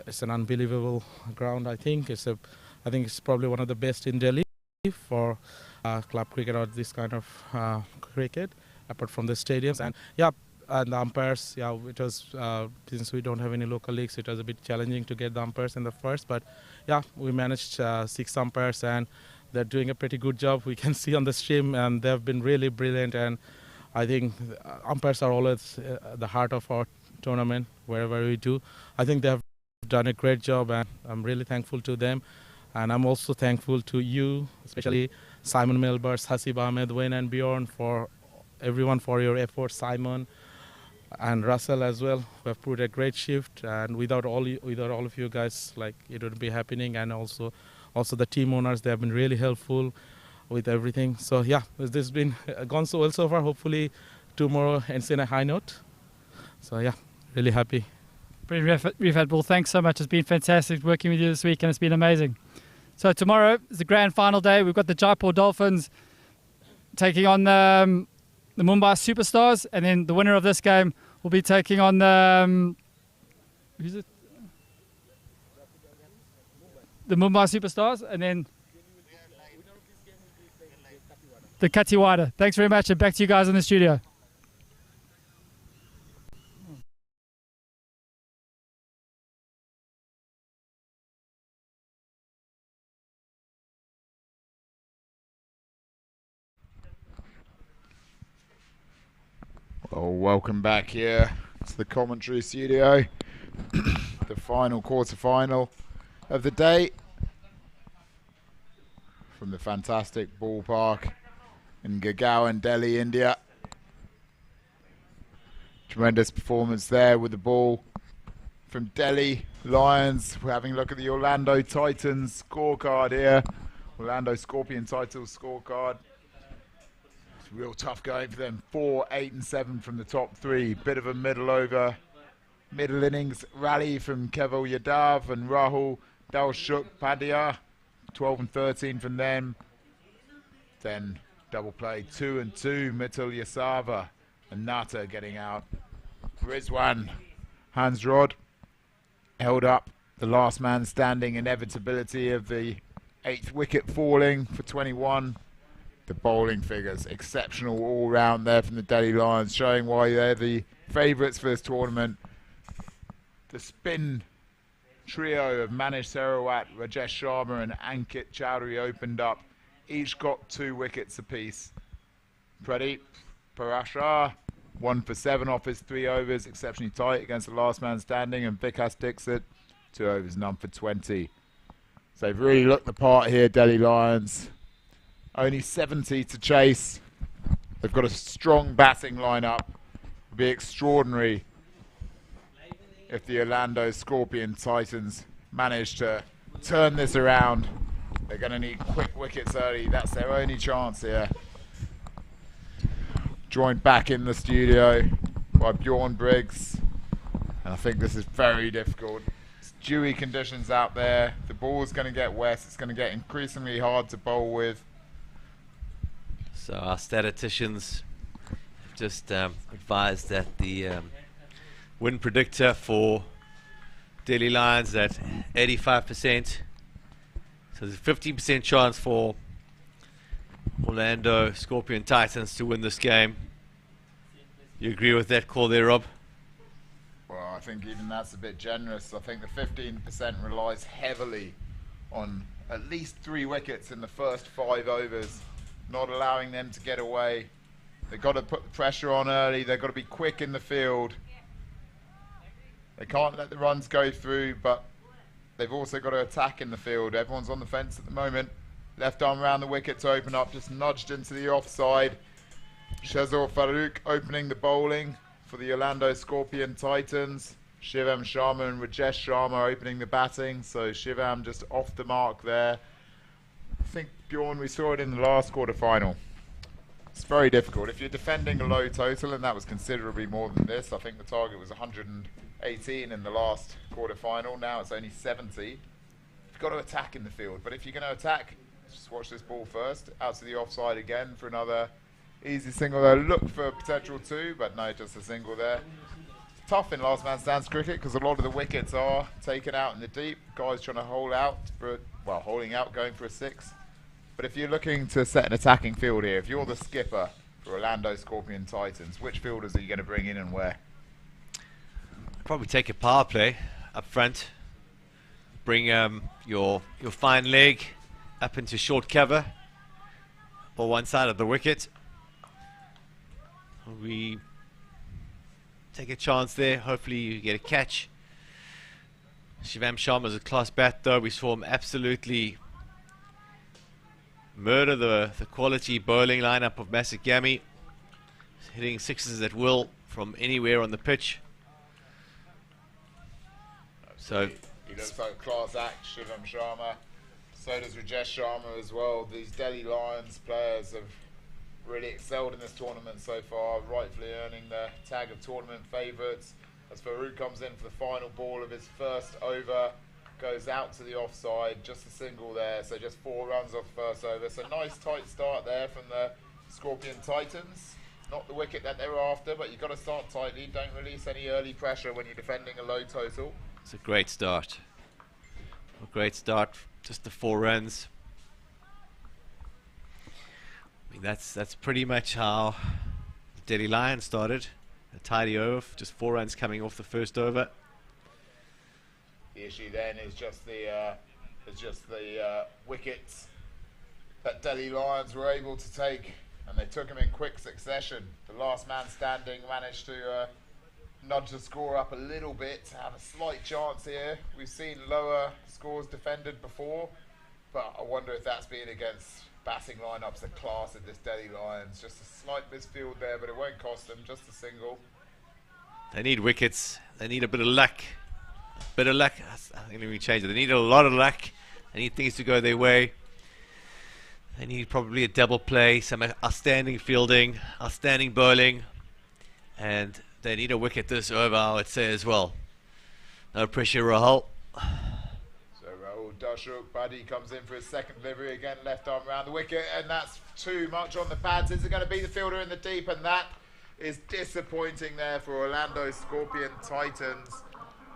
it's an unbelievable ground. I think it's probably one of the best in Delhi for club cricket or this kind of cricket, apart from the stadiums. And yeah, and the umpires, yeah, it was since we don't have any local leagues, it was a bit challenging to get the umpires in the first, but yeah, we managed 6 umpires, and they're doing a pretty good job. We can see on the stream, and they've been really brilliant. And I think umpires are always the heart of our tournament, wherever we do. I think they have done a great job, and I'm really thankful to them. And I'm also thankful to you, especially Simon Melbers, Hasib Ahmed, Wayne and Bjorn, for everyone for your efforts, Simon and Russell as well, who have put a great shift. And without all of you guys, like, it wouldn't be happening. And also the team owners, they have been really helpful with everything. So yeah, this has been gone so well so far. Hopefully tomorrow ends in a high note. So yeah, really happy. Brilliant, Rifat. Well, thanks so much. It's been fantastic working with you this week, and it's been amazing. So tomorrow is the grand final day. We've got the Jaipur Dolphins taking on the Mumbai Superstars, and then the winner of this game will be taking on the who's it? The Mumbai Superstars, and then the Katiwada. Thanks very much, and back to you guys in the studio. Well, welcome back here to the commentary studio. The final quarter-final of the day from the fantastic ballpark in Gurgaon, Delhi, India. Tremendous performance there with the ball from Delhi Lions. We're having a look at the Orlando Titans scorecard here. Orlando Scorpion Titans scorecard. It's real tough going for them. 4, 8 and 7 from the top three. Bit of a middle innings rally from Keval Yadav and Rahul Dalshuk Padhya. 12 and 13 from them. Then double play 2 and 2. Mitul Yasava and Nata getting out. Rizwan Hansrod held up the last man standing inevitability of the 8th wicket falling for 21. The bowling figures exceptional all round there from the Delhi Lions, showing why they're the favourites for this tournament. The spin trio of Manish Sarawat, Rajesh Sharma and Ankit Chowdhury opened up. Each got 2 wickets apiece. Pradeep Parashar 1 for 7 off his 3 overs, exceptionally tight against the last man standing, and Vikas Dixit 2 overs, none for 20. So they've really looked the part here, Delhi Lions. Only 70 to chase. They've got a strong batting lineup. It'd be extraordinary if the Orlando Scorpion Titans manage to turn this around. They're going to need quick wickets early. That's their only chance here. Joined back in the studio by Bjorn Briggs. And I think this is very difficult. It's dewy conditions out there. The ball's going to get wet. It's going to get increasingly hard to bowl with. So our statisticians have just advised that the win predictor for Delhi Lions at 85%. So there's a 15% chance for Orlando Scorpion Titans to win this game. You agree with that call there, Rob? Well, I think even that's a bit generous. I think the 15% relies heavily on at least 3 wickets in the first 5 overs, not allowing them to get away. They've got to put the pressure on early. They've got to be quick in the field. They can't let the runs go through, but they've also got to attack in the field. Everyone's on the fence at the moment. Left arm around the wicket to open up, just nudged into the offside. Shazor Farooq opening the bowling for the Orlando Scorpion Titans. Shivam Sharma and Rajesh Sharma opening the batting. So Shivam just off the mark there. I think, Bjorn, we saw it in the last quarter-final. It's very difficult. If you're defending a low total, and that was considerably more than this, I think the target was 118 in the last quarter-final. Now it's only 70. You've got to attack in the field. But if you're going to attack, just watch this ball first. Out to the offside again for another easy single there. Look for potential 2, but no, just a single there. It's tough in last man stands cricket because a lot of the wickets are taken out in the deep. Guys trying to hold out, holding out, going for a 6. But if you're looking to set an attacking field here, if you're the skipper for Orlando Scorpion Titans, which fielders are you going to bring in and where? Probably take a power play up front. Bring your fine leg up into short cover or one side of the wicket. We take a chance there. Hopefully you get a catch. Shivam Sharma is a class bat though. We saw him absolutely murder the quality bowling lineup of Masikami. Hitting 6s at will from anywhere on the pitch. So he looks like a class act, Shivam Sharma. So does Rajesh Sharma as well. These Delhi Lions players have really excelled in this tournament so far, rightfully earning the tag of tournament favourites. As Farooq comes in for the final ball of his first over, goes out to the offside, just a single there, so just 4 runs off the first over. So nice tight start there from the Scorpion Titans. Not the wicket that they were after, but you've got to start tightly. Don't release any early pressure when you're defending a low total. It's a great start. A great start, just the 4 runs. I mean, that's pretty much how Delhi Lions started. A tidy over, just 4 runs coming off the first over. The issue then is just the wickets that Delhi Lions were able to take, and they took them in quick succession. The last man standing managed to nudge the score up a little bit, have a slight chance here. We've seen lower scores defended before, but I wonder if that's been against batting lineup's a class at this Delhi Lions. Just a slight misfield there, but it won't cost them. Just a single. They need wickets. They need a bit of luck. Bit of luck. I think let me change it. They need a lot of luck. They need things to go their way. They need probably a double play, some outstanding fielding, outstanding bowling, and they need a wicket this over, I would say, as well. No pressure, Rahul. So Rahul Dashuk, Buddy comes in for his second delivery again, left arm around the wicket, and that's too much on the pads. Is it going to be the fielder in the deep? And that is disappointing there for Orlando Scorpion Titans.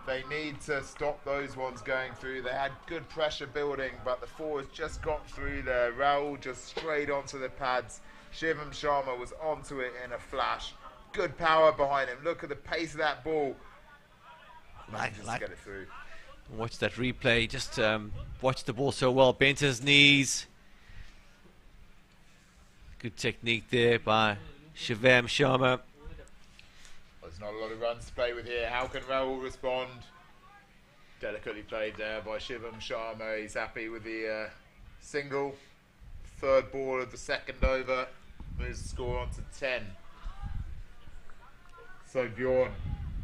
They need to stop those ones going through. They had good pressure building, but the forwards just got through there. Rahul just straight onto the pads. Shivam Sharma was onto it in a flash. Good power behind him. Look at the pace of that ball. Just get it through. Watch that replay. Just watch the ball so well. Bent his knees. Good technique there by Shivam Sharma. There's not a lot of runs to play with here. How can Rahul respond? Delicately played there by Shivam Sharma. He's happy with the single. Third ball of the second over. Moves the score on to 10. So Bjorn,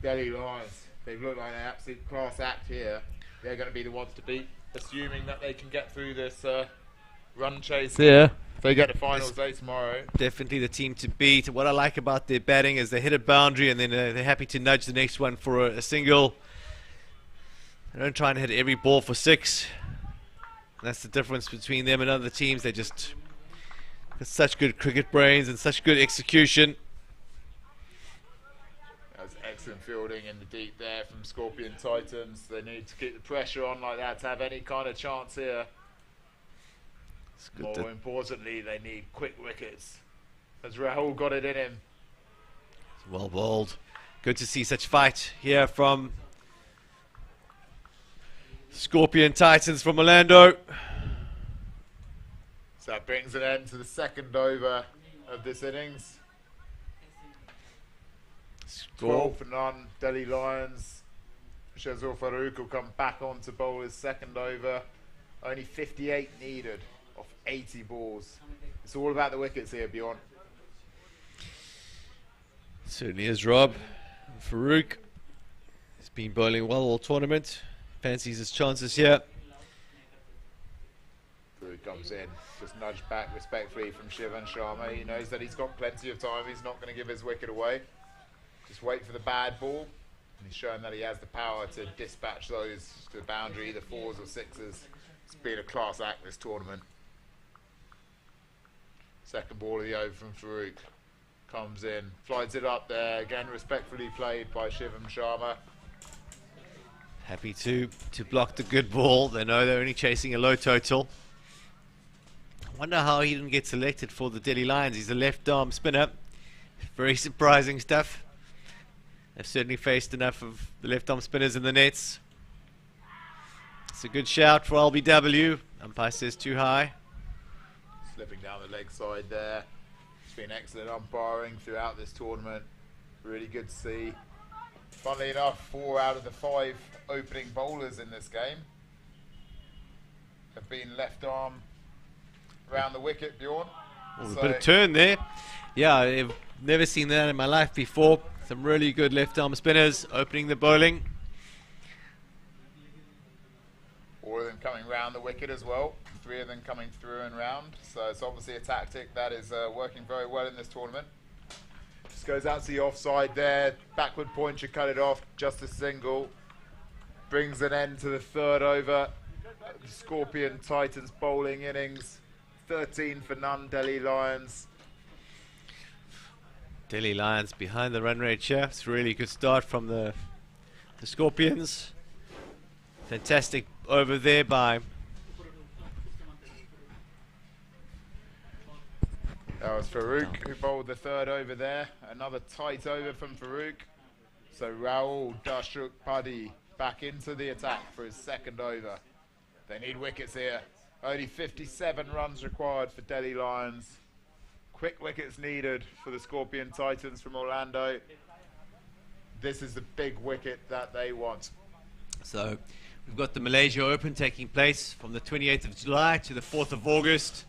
Delhi Lions, they've looked like an absolute class act here. They're going to be the ones to beat, assuming that they can get through this run chase here. If they get to finals day tomorrow. Definitely the team to beat. What I like about their batting is they hit a boundary and then they're happy to nudge the next one for a single. They don't try and hit every ball for 6. That's the difference between them and other teams. They just got such good cricket brains and such good execution. That's excellent fielding in the deep there from Scorpion Titans. They need to keep the pressure on like that to have any kind of chance here. More importantly, they need quick wickets. Has Rahul got it in him? Well bowled. Good to see such fight here from Scorpion Titans from Orlando. So that brings an end to the second over of this innings. 12 for none. Delhi Lions. Shazul Farooq will come back on to bowl his second over. Only 58 needed off 80 balls. It's all about the wickets here, Bjorn. Certainly is, Rob. Farooq has been bowling well all tournament. Fancies his chances here. Farooq comes in, just nudged back respectfully from Shivan Sharma. He knows that he's got plenty of time. He's not going to give his wicket away. Just wait for the bad ball. And he's shown that he has the power to dispatch those to the boundary, either 4s or 6s. It's been a class act this tournament. Second ball of the over from Farooq. Comes in, flies it up there. Again, respectfully played by Shivam Sharma. Happy to block the good ball. They know they're only chasing a low total. I wonder how he didn't get selected for the Delhi Lions. He's a left arm spinner. Very surprising stuff. They've certainly faced enough of the left arm spinners in the nets. It's a good shout for LBW. Umpire says too high. Slipping down the leg side there. It's been excellent umpiring throughout this tournament. Really good to see. Funnily enough, 4 out of the 5 opening bowlers in this game have been left arm around the wicket, Bjorn. A bit of turn there. Yeah, I've never seen that in my life before. Some really good left arm spinners opening the bowling. 4 of them coming round the wicket as well. 3 of them coming through and round. So it's obviously a tactic that is working very well in this tournament. Just goes out to the offside there. Backward point should cut it off. Just a single. Brings an end to the third over. The Scorpion Titans bowling innings. 13 for none, Delhi Lions. Delhi Lions behind the run rate here. It's a really good start from the Scorpions. Fantastic over there by that was Farooq who bowled the third over there. Another tight over from Farooq. So Rahul Dashuk Paddy back into the attack for his second over. They need wickets here. Only 57 runs required for Delhi Lions. Quick wickets needed for the Scorpion Titans from Orlando. This is the big wicket that they want. So we've got the Malaysia Open taking place from the 28th of July to the 4th of August.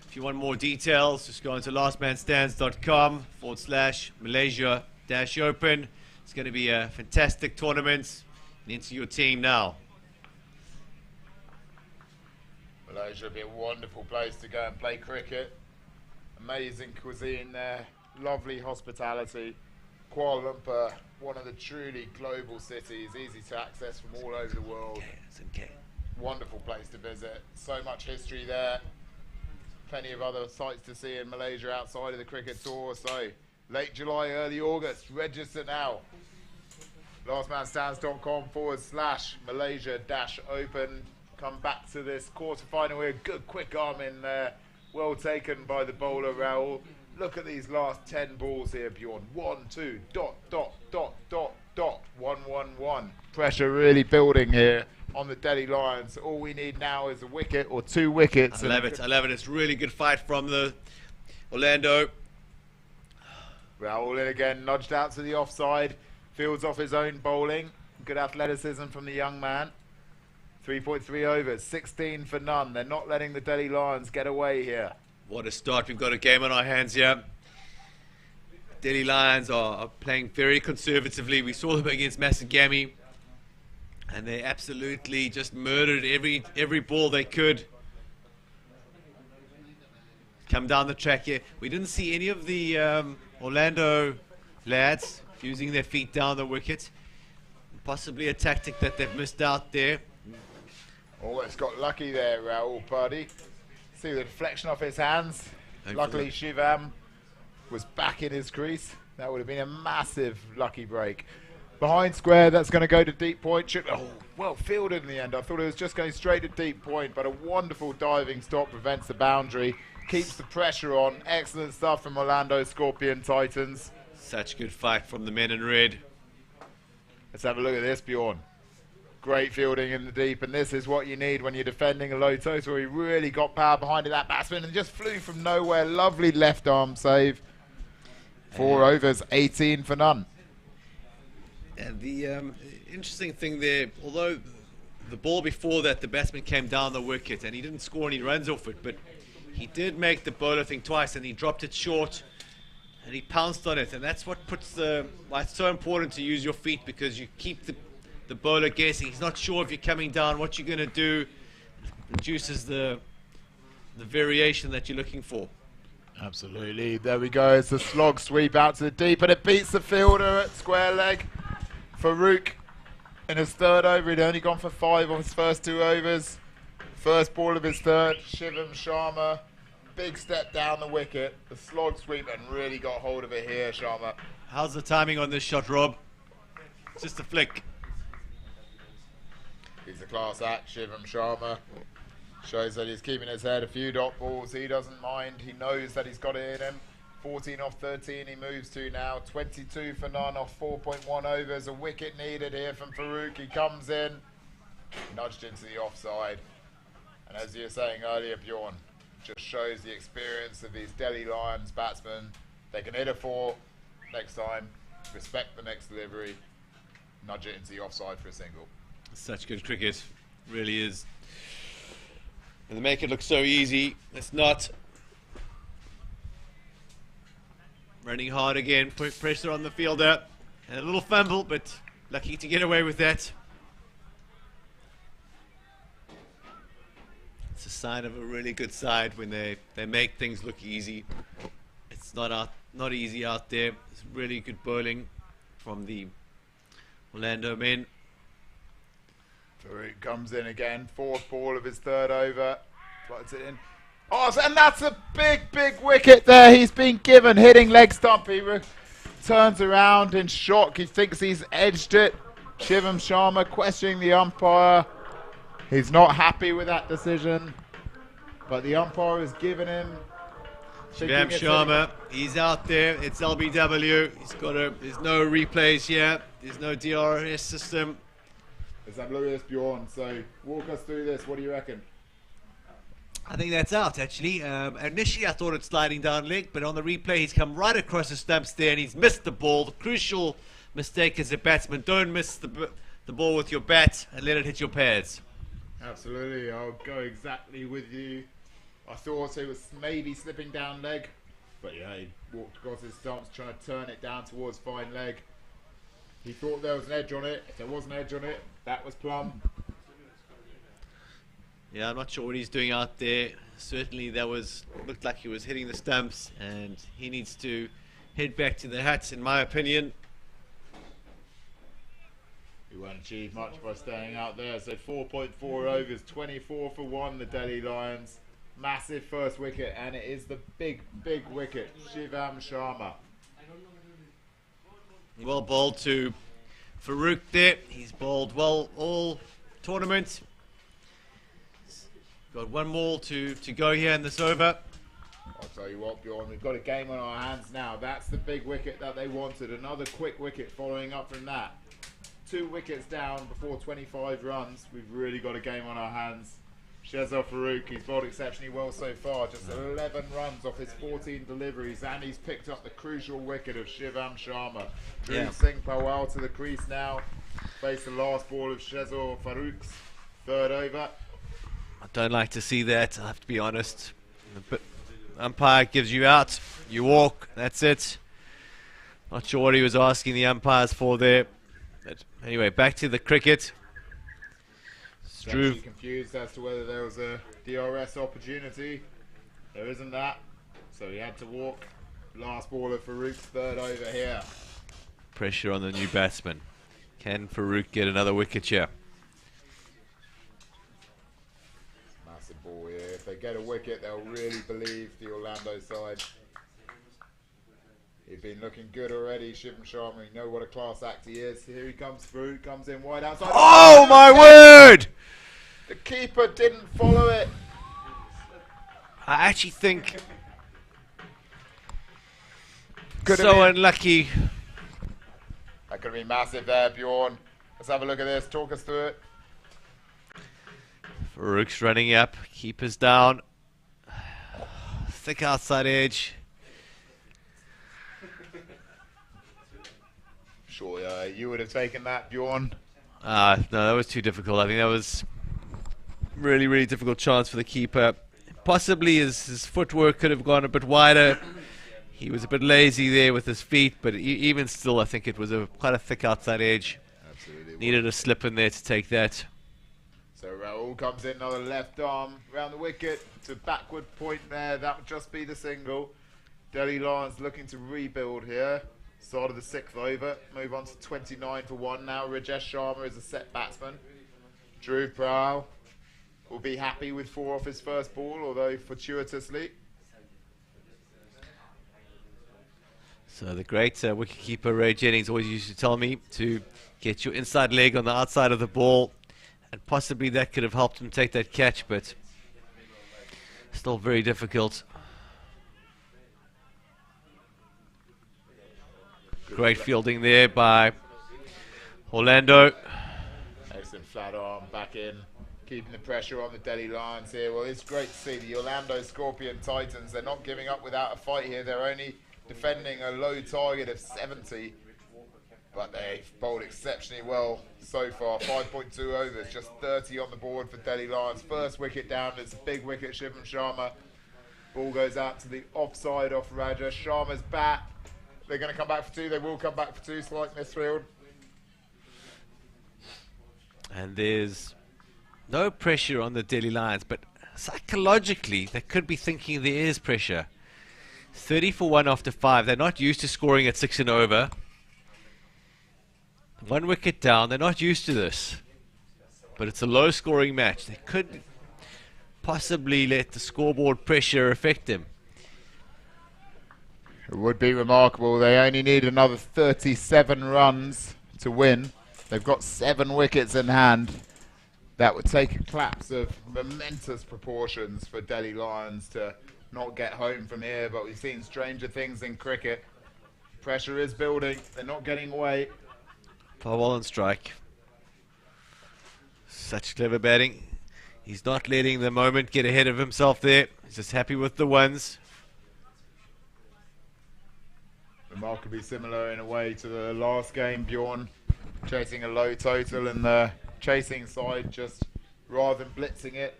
If you want more details, just go onto lastmanstands.com/Malaysia-Open. It's going to be a fantastic tournament. And into your team now. Malaysia would be a wonderful place to go and play cricket. Amazing cuisine there, lovely hospitality. Kuala Lumpur, one of the truly global cities, easy to access from all over the world. Wonderful place to visit. So much history there. Plenty of other sights to see in Malaysia outside of the cricket tour. So late July, early August. Register now. lastmanstands.com/Malaysia-Open. Come back to this quarter-final here. Good quick arm in there. Well taken by the bowler, Raul. Look at these last 10 balls here, Bjorn. 1, 2, ... 1, 1, 1. Pressure really building here on the Delhi Lions. All we need now is a wicket or 2 wickets. I love it. It's a really good fight from the Orlando. Raul in again, nudged out to the offside. Fields off his own bowling. Good athleticism from the young man. 3.3 overs, 16 for none. They're not letting the Delhi Lions get away here. What a start. We've got a game on our hands here. Delhi Lions are playing very conservatively. We saw them against Masagami, and they absolutely just murdered every ball they could. Come down the track here. We didn't see any of the Orlando lads using their feet down the wicket. Possibly a tactic that they've missed out there. Almost got lucky there, Raul Purdy. See the deflection off his hands. Luckily, Shivam was back in his crease. That would have been a massive lucky break. Behind square, that's going to go to deep point. Well fielded in the end. I thought it was just going straight to deep point, but a wonderful diving stop prevents the boundary. Keeps the pressure on. Excellent stuff from Orlando Scorpion Titans. Such good fight from the men in red. Let's have a look at this, Bjorn. Great fielding in the deep, and this is what you need when you're defending a low total. He really got power behind it, that batsman, and just flew from nowhere. Lovely left arm save. 4 overs, 18 for none. And the interesting thing there, although the ball before that, the batsman came down the wicket, and he didn't score any runs off it, but he did make the bowler think twice, and he dropped it short, and he pounced on it, and that's what puts why it's so important to use your feet, because you keep the bowler guessing. He's not sure if you're coming down, what you're going to do. Reduces the variation that you're looking for. Absolutely. There we go. It's a slog sweep out to the deep, and it beats the fielder at square leg. Farouk in his third over. He'd only gone for 5 on his first 2 overs. First ball of his third. Shivam Sharma. Big step down the wicket. The slog sweep, and really got hold of it here, Sharma. How's the timing on this shot, Rob? It's just a flick. He's a class act, Shivam Sharma. Shows that he's keeping his head. A few dot balls, he doesn't mind. He knows that he's got it in him. 14 off 13 he moves to now. 22 for none off 4.1 overs. A wicket needed here from Farouk. He comes in, nudged into the offside. And as you were saying earlier, Bjorn, just shows the experience of these Delhi Lions batsmen. They can hit a 4 next time, respect the next delivery, nudge it into the offside for a single. Such good cricket, really is. And they make it look so easy. It's not. Running hard again, put pressure on the fielder. And a little fumble, but lucky to get away with that. It's a sign of a really good side when they make things look easy. It's not easy out there. It's really good bowling from the Orlando men. Farouk comes in again, 4th ball of his 3rd over, floats it in. Oh, and that's a big wicket there he's been given, hitting leg stump. He turns around in shock. He thinks he's edged it. Shivam Sharma questioning the umpire. He's not happy with that decision, but the umpire has given him. Shivam Sharma, he's out there. It's LBW. There's no replays here. There's no DRS system. Let's have a look at this, Bjorn. So walk us through this. What do you reckon? I think that's out, actually. Initially, I thought it's sliding down leg, but on the replay, he's come right across the stumps there, and he's missed the ball. The crucial mistake as a batsman: don't miss the ball with your bat and let it hit your pads. Absolutely, I'll go exactly with you I thought he was maybe slipping down leg, but yeah, he walked across his stumps trying to turn it down towards fine leg. He thought there was an edge on it. If there was an edge on it, that was plumb. Yeah, I'm not sure what he's doing out there. Certainly looked like he was hitting the stumps, and he needs to head back to the hats, in my opinion. He won't achieve much by staying out there. So 4.4 overs, 24 for 1, the Delhi Lions. Massive first wicket, and it is the big wicket, Shivam Sharma. Well bowled to Farouk there. He's bowled well all tournament. Got one more to go here in this over. I'll tell you what, Bjorn, we've got a game on our hands now. That's the big wicket that they wanted. Another quick wicket following up from that. 2 wickets down before 25 runs. We've really got a game on our hands. Shehzad Farouk, he's bowled exceptionally well so far. Just 11 runs off his 14 deliveries, and he's picked up the crucial wicket of Shivam Sharma. Dhruv Singh Pawal to the crease now. Face the last ball of Shehzad Farouk's third over. I don't like to see that, I have to be honest. But umpire gives you out, you walk, that's it. Not sure what he was asking the umpires for there. But anyway, back to the cricket. Actually confused as to whether there was a DRS opportunity. There isn't that, so he had to walk. Last ball of Farouk's third over here. Pressure on the new batsman. Can Farouk get another wicket here? Massive ball here. If they get a wicket, they'll really believe the Orlando side. He's been looking good already, Shivam Sharma. You know what a class act he is. Here he comes through, comes in wide outside. Oh my word! The keeper didn't follow it. I actually think Could so unlucky. That could be massive there, Bjorn. Let's have a look at this. Talk us through it. Farouk's running up, keeper's down. Thick outside edge. Sure, you would have taken that, Bjorn. No, that was too difficult. I think that was really difficult chance for the keeper. Possibly his footwork could have gone a bit wider. He was a bit lazy there with his feet, but even still, I think it was quite a thick outside edge. Absolutely. Needed a slip in there to take that. So Raul comes in, another left arm round the wicket to backward point there. That would just be the single. Delhi Lions looking to rebuild here. Start of the 6th over. Move on to 29 for 1 now. Rajesh Sharma is a set batsman. Dhruv Pawal will be happy with 4 off his first ball, although fortuitously. So the great wicketkeeper Ray Jennings always used to tell me to get your inside leg on the outside of the ball, and possibly that could have helped him take that catch, but still very difficult. Great fielding there by Orlando. Excellent flat arm back in, keeping the pressure on the Delhi Lions here. Well, it's great to see the Orlando Scorpion Titans. They're not giving up without a fight here. They're only defending a low target of 70, but they've bowled exceptionally well so far. 5.2 overs, just 30 on the board for Delhi Lions. First wicket down, it's a big wicket, Shivam Sharma. Ball goes out to the offside off Raja. Sharma's bat. They're going to come back for 2. They will come back for 2, slight misfield. And there's no pressure on the Delhi Lions, but psychologically they could be thinking there is pressure. 30 for 1 after 5. They're not used to scoring at 6 and over. 1 wicket down. They're not used to this. But it's a low scoring match. They could possibly let the scoreboard pressure affect them. It would be remarkable. They only need another 37 runs to win. They've got 7 wickets in hand. That would take a collapse of momentous proportions for Delhi Lions to not get home from here, but we've seen stranger things in cricket. Pressure is building. They're not getting away. Pawal on strike. Such clever batting. He's not letting the moment get ahead of himself there. He's just happy with the ones. Remarkably similar in a way to the last game, Bjorn. Chasing a low total, and the chasing side just, rather than blitzing it,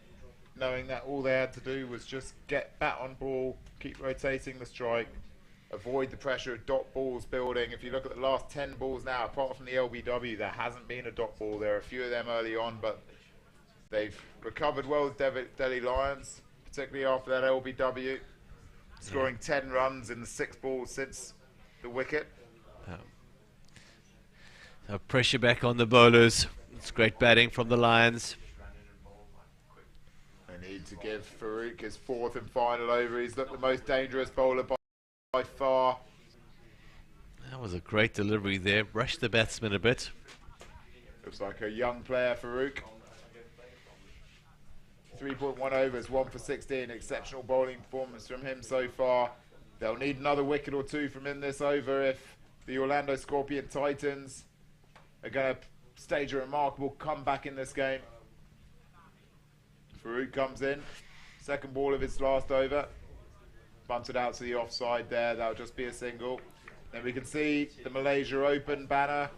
knowing that all they had to do was just get bat on ball, keep rotating the strike, avoid the pressure of dot balls building. If you look at the last 10 balls now, apart from the LBW, there hasn't been a dot ball. There are a few of them early on, but they've recovered well with Delhi Lions, particularly after that LBW, scoring 10 runs in the 6 balls since the wicket. So pressure back on the bowlers. It's great batting from the Lions. They need to give Farouk his 4th and final over. He's looked the most dangerous bowler by far. That was a great delivery there. Rushed the batsman a bit. Looks like a young player, Farouk. 3.1 overs, 1 for 16. Exceptional bowling performance from him so far. They'll need another wicket or 2 from him this over if the Orlando Scorpion Titans are going to stage a remarkable comeback in this game. Farouk comes in. 2nd ball of his last over. Bunted out to the offside there. That'll just be a single. Then we can see the Malaysia Open banner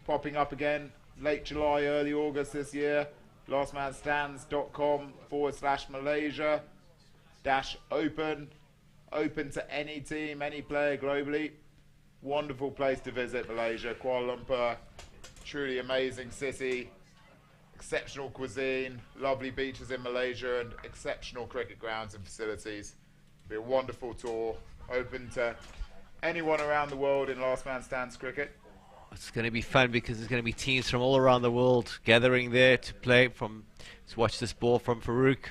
popping up again. Late July, early August this year. lastmanstands.com/Malaysia-Open. Open to any team, any player globally. Wonderful place to visit, Malaysia. Kuala Lumpur, truly amazing city. Exceptional cuisine, lovely beaches in Malaysia, and exceptional cricket grounds and facilities. It'll be a wonderful tour, open to anyone around the world in last man stands cricket. It's going to be fun because there's going to be teams from all around the world gathering there to play. To watch this ball from Farouk.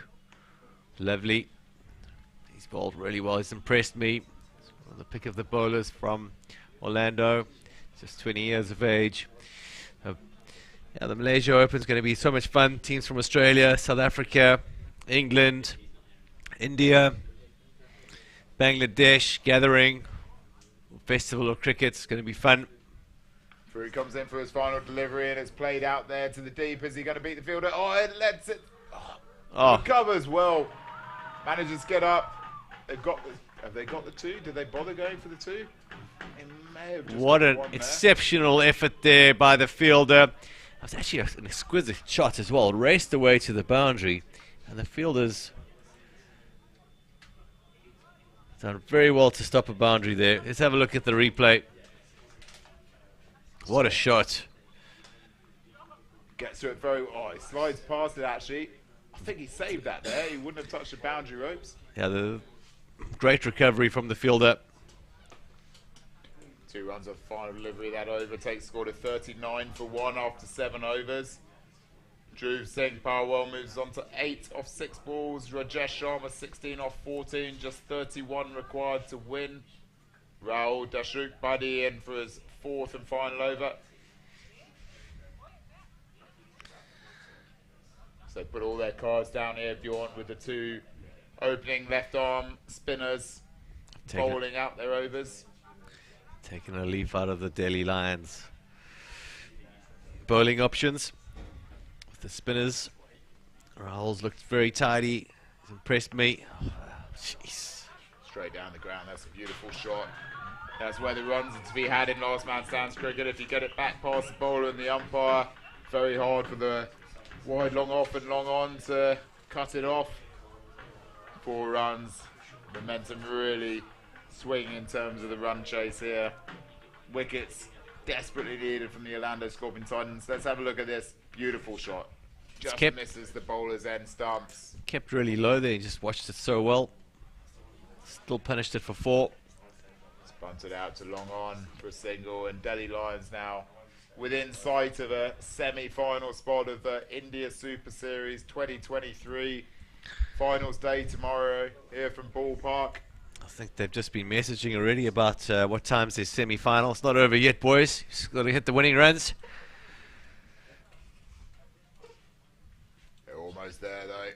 Lovely. He's bowled really well. He's impressed me. He's one of the pick of the bowlers from Orlando. Just 20 years of age. Yeah, the Malaysia Open is going to be so much fun. Teams from Australia, South Africa, England, India, Bangladesh gathering. Festival of cricket. It's going to be fun. Farouk comes in for his final delivery and it's played out there to the deep. Is he going to beat the fielder? Oh, it lets it. Oh. Recovers well. Managers get up. Have they got the 2? Did they bother going for the 2? What an exceptional effort there by the fielder. It was actually an exquisite shot as well. Raced away to the boundary. And the fielders done very well to stop a boundary there. Let's have a look at the replay. What a shot. Gets to it very well. Oh, he slides past it actually. I think he saved that there. He wouldn't have touched the boundary ropes. Yeah, the great recovery from the fielder. 2 runs of final delivery. That over takes score to 39 for 1 after 7 overs. Dhruv Singh Parwell moves on to 8 off 6 balls. Rajesh Sharma 16 off 14. Just 31 required to win. Rahul Dashuk Buddy in for his 4th and final over. So put all their cards down here, Bjorn, with the 2 opening left arm spinners bowling out their overs. Taking a leaf out of the Delhi Lions. Bowling options with the spinners. Rahul's looked very tidy. He's impressed me. Jeez. Straight down the ground. That's a beautiful shot. That's where the runs are to be had in last man stands cricket. If you get it back past the bowler and the umpire, very hard for the wide long off and long on to cut it off. 4 runs. Momentum really swinging in terms of the run chase here. Wickets desperately needed from the Orlando Scorpion Titans. Let's have a look at this. Beautiful shot. Just misses the bowler's end stumps. Kept really low there. He just watched it so well. Still punished it for 4. Bunted out to long on for a single, and Delhi Lions now within sight of a semi-final spot of the India Super Series 2023. Finals day tomorrow here from Ball Park. I think they've just been messaging already about what time's their semi-final. It's not over yet, boys. Just got to hit the winning runs. They're almost there, though.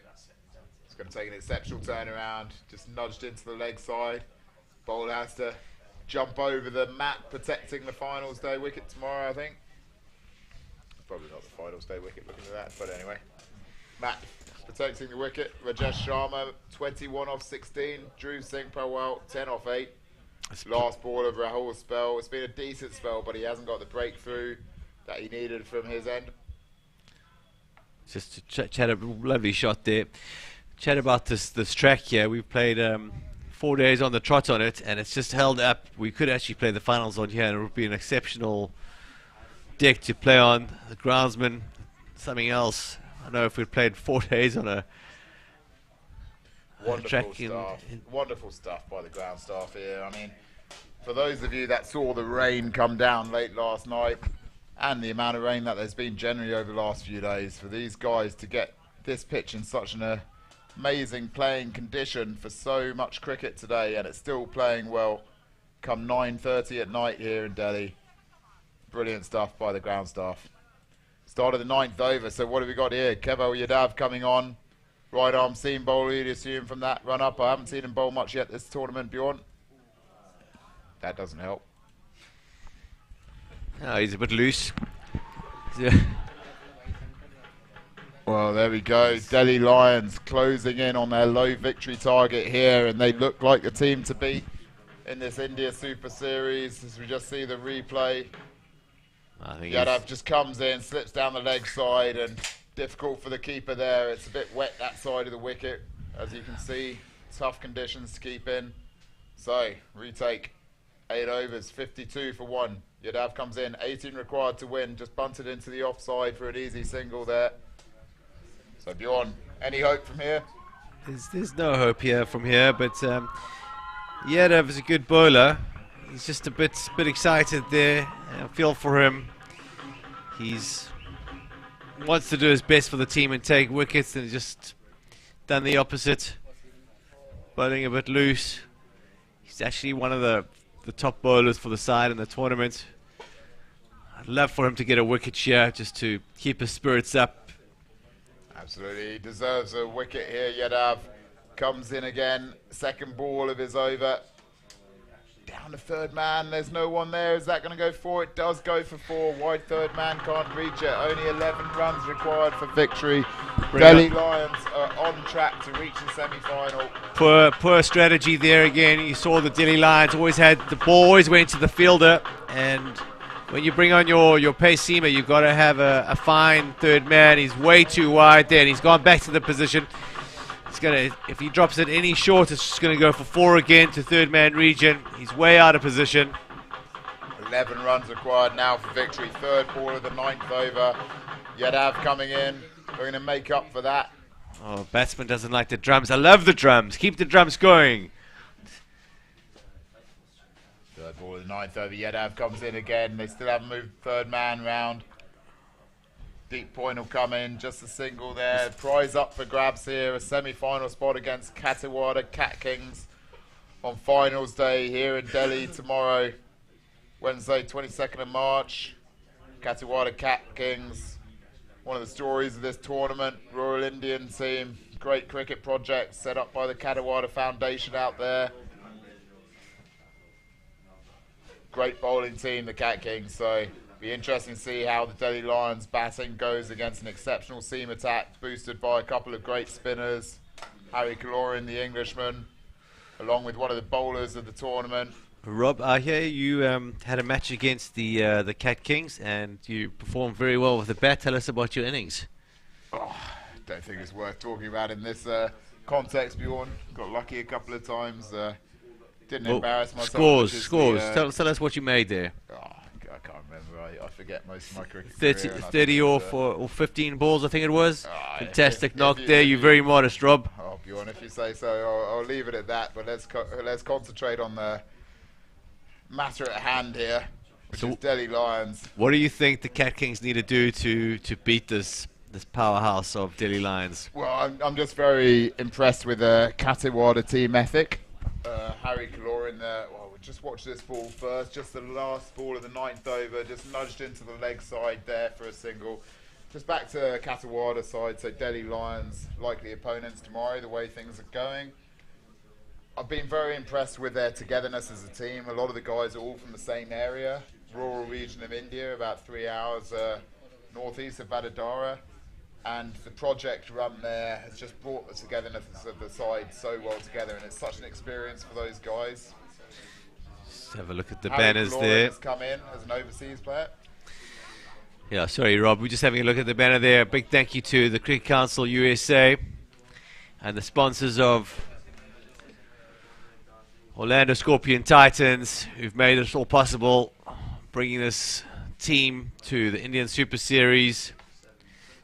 It's going to take an exceptional turnaround. Just nudged into the leg side. Bowler has to jump over the mat, protecting the finals day wicket tomorrow, I think. Probably not the finals day wicket, looking at that, but anyway. Mat protecting the wicket. Rajesh Sharma, 21 off 16. Dhruv Singh Parwell, 10 off 8. Last ball of Rahul's spell. It's been a decent spell, but he hasn't got the breakthrough that he needed from his end. Just had a lovely shot there. chat about this track here. We've played 4 days on the trot on it, and it's just held up. We could actually play the finals on here, and it would be an exceptional deck to play on. The groundsman, something else. I don't know if we'd played 4 days on a Wonderful track stuff. Wonderful stuff by the ground staff here. I mean, for those of you that saw the rain come down late last night, and the amount of rain that there's been generally over the last few days, for these guys to get this pitch in such an amazing playing condition for so much cricket today, and it's still playing well come 9:30 at night here in Delhi. Brilliant stuff by the ground staff. Start of the 9th over, so what have we got here? Kevo Yadav coming on. Right arm seam bowler, you'd assume from that run up. I haven't seen him bowl much yet this tournament, Bjorn. That doesn't help. Oh, he's a bit loose. Well, there we go. Delhi Lions closing in on their low victory target here, and they look like the team to beat in this India Super Series. As we just see the replay, Yadav just comes in, slips down the leg side, and difficult for the keeper there. It's a bit wet that side of the wicket, as you can see. Tough conditions to keep in. So, retake. 8 overs, 52 for 1. Yadav comes in, 18 required to win. Just bunted into the offside for an easy single there. So Bjorn, any hope from here? There's no hope here from here, but Yadav is a good bowler. He's just a bit excited there. I feel for him. He's wants to do his best for the team and take wickets, and just done the opposite. Bowling a bit loose. He's actually one of the top bowlers for the side in the tournament. I'd love for him to get a wicket share just to keep his spirits up. Absolutely, he deserves a wicket here. Yadav comes in again, second ball of his over. Down to third man, there's no one there. Is that going to go 4? It does go for 4. Wide third man can't reach it. Only 11 runs required for victory. Delhi Lions are on track to reach the semi-final. Poor strategy there again. You saw the Delhi Lions always had the ball, always went to the fielder, and when you bring on your pace seamer, you've got to have a fine third man. He's way too wide there, and he's gone back to the position. It's gonna, if he drops it any short, it's just going to go for 4 again to third man region. He's way out of position. 11 runs required now for victory. Third ball of the 9th over. Yadav coming in. We're going to make up for that. Oh, batsman doesn't like the drums. I love the drums. Keep the drums going. Third ball of the 9th over. Yadav comes in again. They still haven't moved third man round. Deep point will come in, just a single there. Prize up for grabs here, a semi-final spot against Kathiawar Cat Kings on finals day here in Delhi tomorrow, Wednesday 22nd of March. Kathiawar Cat Kings, one of the stories of this tournament, Royal Indian team, great cricket project set up by the Kathiawar Foundation out there. Great bowling team, the Cat Kings, so be interesting to see how the Delhi Lions batting goes against an exceptional seam attack boosted by a couple of great spinners. Harry Kalorin, the Englishman, along with one of the bowlers of the tournament. Rob, I hear you had a match against the Cat Kings and you performed very well with the bat. Tell us about your innings. Oh, don't think it's worth talking about in this context, Bjorn. Got lucky a couple of times. Didn't embarrass myself. Scores. Tell us what you made there. Oh, I can't remember. I forget most of my cricket 30 or 15 balls, I think it was. Fantastic knock there. You're very modest, Rob. Oh, Bjorn, if you say so, I'll leave it at that. But let's concentrate on the matter at hand here, which is Delhi Lions. What do you think the Cat Kings need to do to beat this powerhouse of Delhi Lions? Well, I'm just very impressed with the Kathiawar team ethic. Harry Kalorin there. Well, we'll just watch this ball first. Just the last ball of the 9th over. Just nudged into the leg side there for a single. Just back to Kathiawar side. So Delhi Lions likely opponents tomorrow, the way things are going. I've been very impressed with their togetherness as a team. A lot of the guys are all from the same area. Rural region of India, about 3 hours northeast of Vadodara. And the project run there has just brought the togetherness of the side so well together, and it's such an experience for those guys. Just have a look at the Harry banners Kalorin there. has come in as an overseas player. Yeah, sorry, Rob. We're just having a look at the banner there. A big thank you to the Cricket Council USA and the sponsors of Orlando Scorpion Titans, who've made it all possible, bringing this team to the Indian Super Series.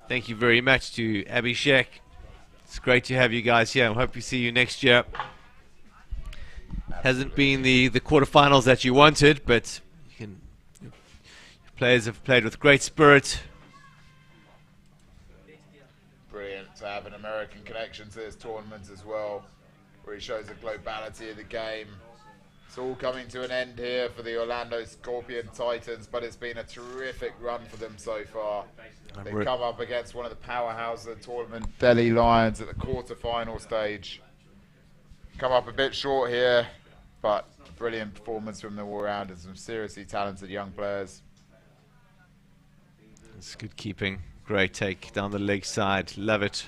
Thank you very much to Abhishek. It's great to have you guys here. I hope we see you next year. Hasn't been the quarterfinals that you wanted, but your players have played with great spirit. Brilliant to have an American connection to this tournament as well, where he shows the globality of the game. It's all coming to an end here for the Orlando Scorpion Titans, but it's been a terrific run for them so far. They've come up against one of the powerhouses of the tournament, Delhi Lions, at the quarter-final stage. Come up a bit short here, but a brilliant performance from them all around and some seriously talented young players. It's good keeping. Great take down the leg side. Love it.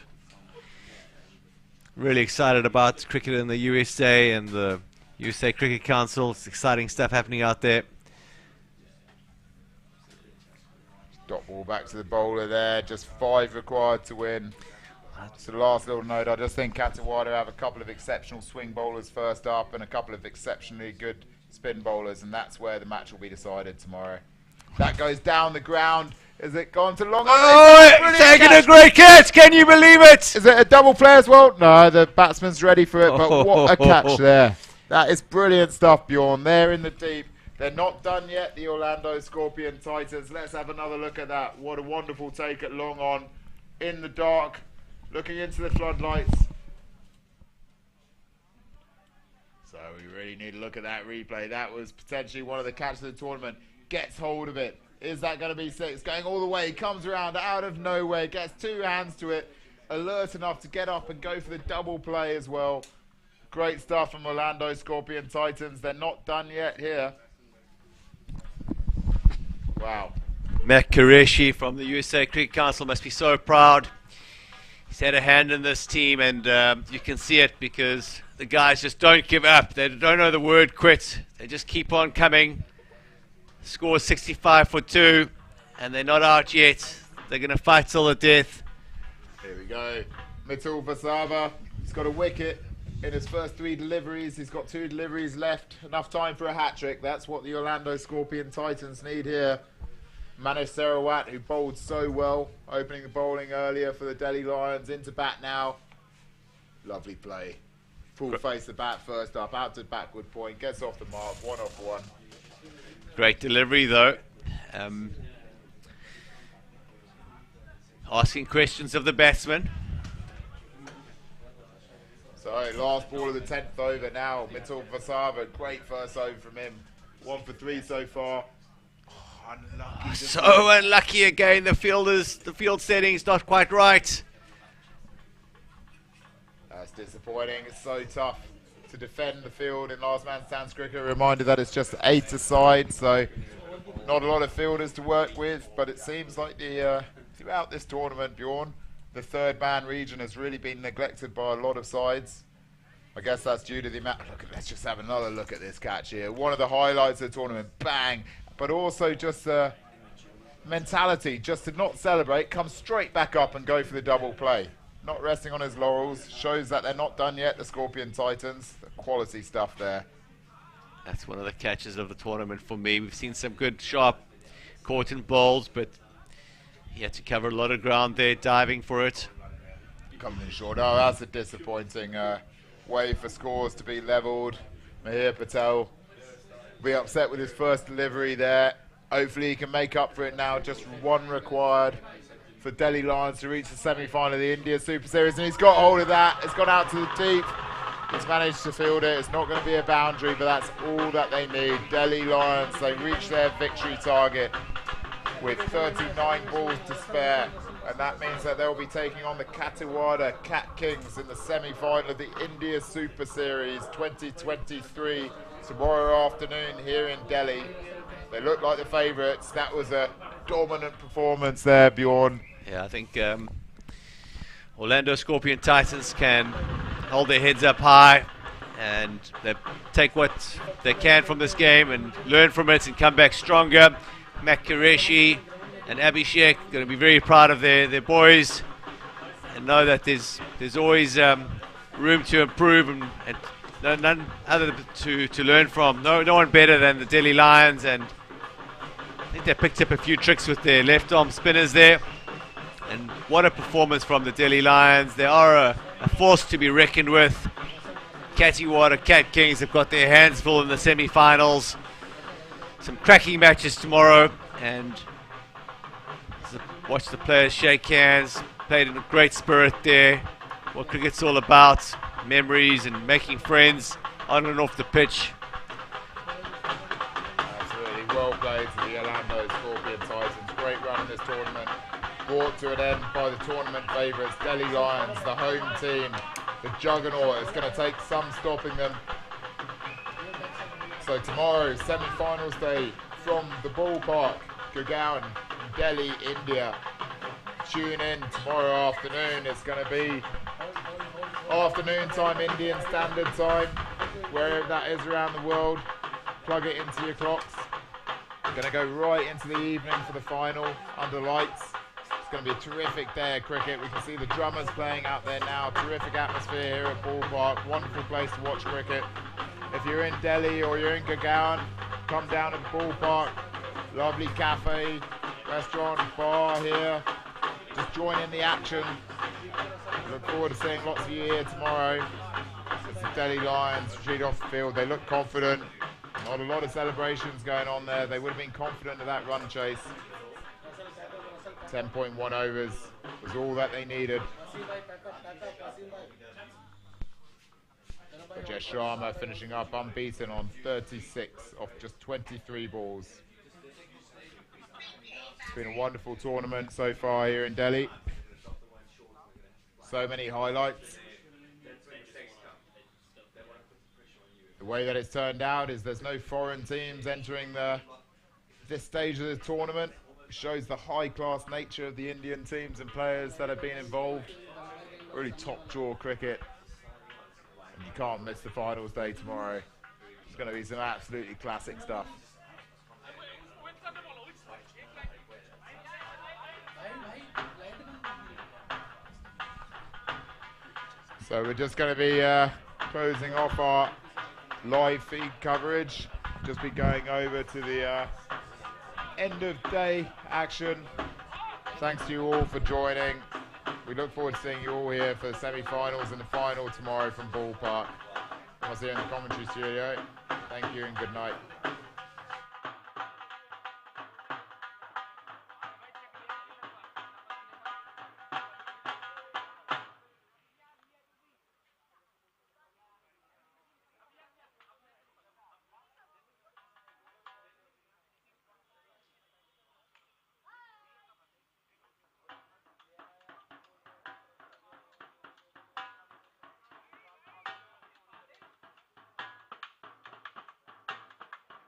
Really excited about cricket in the USA and the USA Cricket Council. It's exciting stuff happening out there. Dot ball back to the bowler there. Just 5 required to win. So the last little note, I just think Katawada have a couple of exceptional swing bowlers first up and a couple of exceptionally good spin bowlers, and that's where the match will be decided tomorrow. That goes down the ground. Is it gone to long? Oh, taking a great catch. Can you believe it? Is it a double play as well? No, the batsman's ready for it, but what a catch there. That is brilliant stuff, Bjorn. They're in the deep. They're not done yet, the Orlando Scorpion Titans. Let's have another look at that. What a wonderful take at long on. In the dark, looking into the floodlights. So we really need to look at that replay. That was potentially one of the catches of the tournament. Gets hold of it. Is that going to be 6? Going all the way, comes around out of nowhere, gets 2 hands to it, alert enough to get up and go for the double play as well. Great stuff from Orlando Scorpion Titans. They're not done yet here. Wow. Matt Qureshi from the USA Cricket Council must be so proud. He's had a hand in this team, and you can see it because the guys just don't give up. They don't know the word quit. They just keep on coming. Score 65 for 2, and they're not out yet. They're going to fight till the death. Here we go. Mitul Vasava. He's got a wicket in his first 3 deliveries. He's got 2 deliveries left. Enough time for a hat-trick. That's what the Orlando Scorpion Titans need here. Manish Sarawat, who bowled so well, opening the bowling earlier for the Delhi Lions, into bat now. Lovely play. Full face the bat first up, out to backward point, gets off the mark, 1 off 1. Great delivery though. Asking questions of the batsman. So last ball of the 10th over now. Mitul Vasava, great first over from him. 1 for 3 so far. Oh, unlucky. So unlucky again. The field setting's not quite right. That's disappointing. It's so tough to defend the field in last man stands cricket. Reminder that it's just 8 aside, so not a lot of fielders to work with, but it seems like throughout this tournament, Bjorn, the third man region has really been neglected by a lot of sides. I guess that's due to the amount. Let's just have another look at this catch here. One of the highlights of the tournament, bang, but also just the mentality, just to not celebrate, come straight back up and go for the double play. Not resting on his laurels, shows that they're not done yet, the Scorpion Titans. The quality stuff there. That's one of the catches of the tournament for me. We've seen some good, sharp caught-in bowls, but he had to cover a lot of ground there, diving for it. Coming in short. Oh, that's a disappointing way for scores to be levelled. Mahir Patel will be upset with his first delivery there. Hopefully he can make up for it now. Just 1 required for Delhi Lions to reach the semi-final of the India Super Series, and he's got hold of that. It's gone out to the deep. He's managed to field it. It's not going to be a boundary, but that's all that they need. Delhi Lions, they reach their victory target with 39 balls to spare, and that means that they'll be taking on the Katawada Cat Kings in the semi-final of the India Super Series 2023 tomorrow afternoon here in Delhi. They look like the favourites. That was a dominant performance there, Bjorn. Yeah, I think Orlando Scorpion Titans can hold their heads up high and they take what they can from this game and learn from it and come back stronger. Matt Qureshi and Abhishek going to be very proud of their boys, and know that there's always room to improve and none other to learn from. No one better than the Delhi Lions, and I think they picked up a few tricks with their left arm spinners there. And what a performance from the Delhi Lions. They are a force to be reckoned with. Katiwada Cat Kings have got their hands full in the semi-finals. Some cracking matches tomorrow, and watch the players shake hands. Played in a great spirit there. What cricket's all about, memories and making friends on and off the pitch. Absolutely well played to the Orlando Scorpion Titans. Great run in this tournament. Brought to an end by the tournament favourites, Delhi Lions, the home team, the juggernaut. It's going to take some stopping them. So tomorrow, semi-finals day from the ballpark, Gurgaon, Delhi, India. Tune in tomorrow afternoon. It's going to be afternoon time, Indian Standard Time, wherever that is around the world. Plug it into your clocks. Going to go right into the evening for the final under lights. It's going to be a terrific day of cricket. We can see the drummers playing out there now. Terrific atmosphere here at Ballpark. Wonderful place to watch cricket. If you're in Delhi or you're in Gurgaon, come down to the Ballpark. Lovely cafe, restaurant, bar here. Just join in the action. Look forward to seeing lots of you here tomorrow. It's the Delhi Lions retreat off the field. They look confident. Not a lot of celebrations going on there. They would have been confident of that run chase. 10.1 overs was all that they needed. Rajesh Sharma finishing up unbeaten on 36 off just 23 balls. It's been a wonderful tournament so far here in Delhi. So many highlights. The way that it's turned out is there's no foreign teams entering this stage of the tournament. It shows the high-class nature of the Indian teams and players that have been involved. Really top-draw cricket. And you can't miss the finals day tomorrow. It's going to be some absolutely classic stuff. So we're just going to be closing off our live feed coverage. Just be going over to the end of day action. Thanks to you all for joining. We look forward to seeing you all here for the semi-finals and the final tomorrow from Ballpark. I'll see you in the commentary studio. Thank you and good night.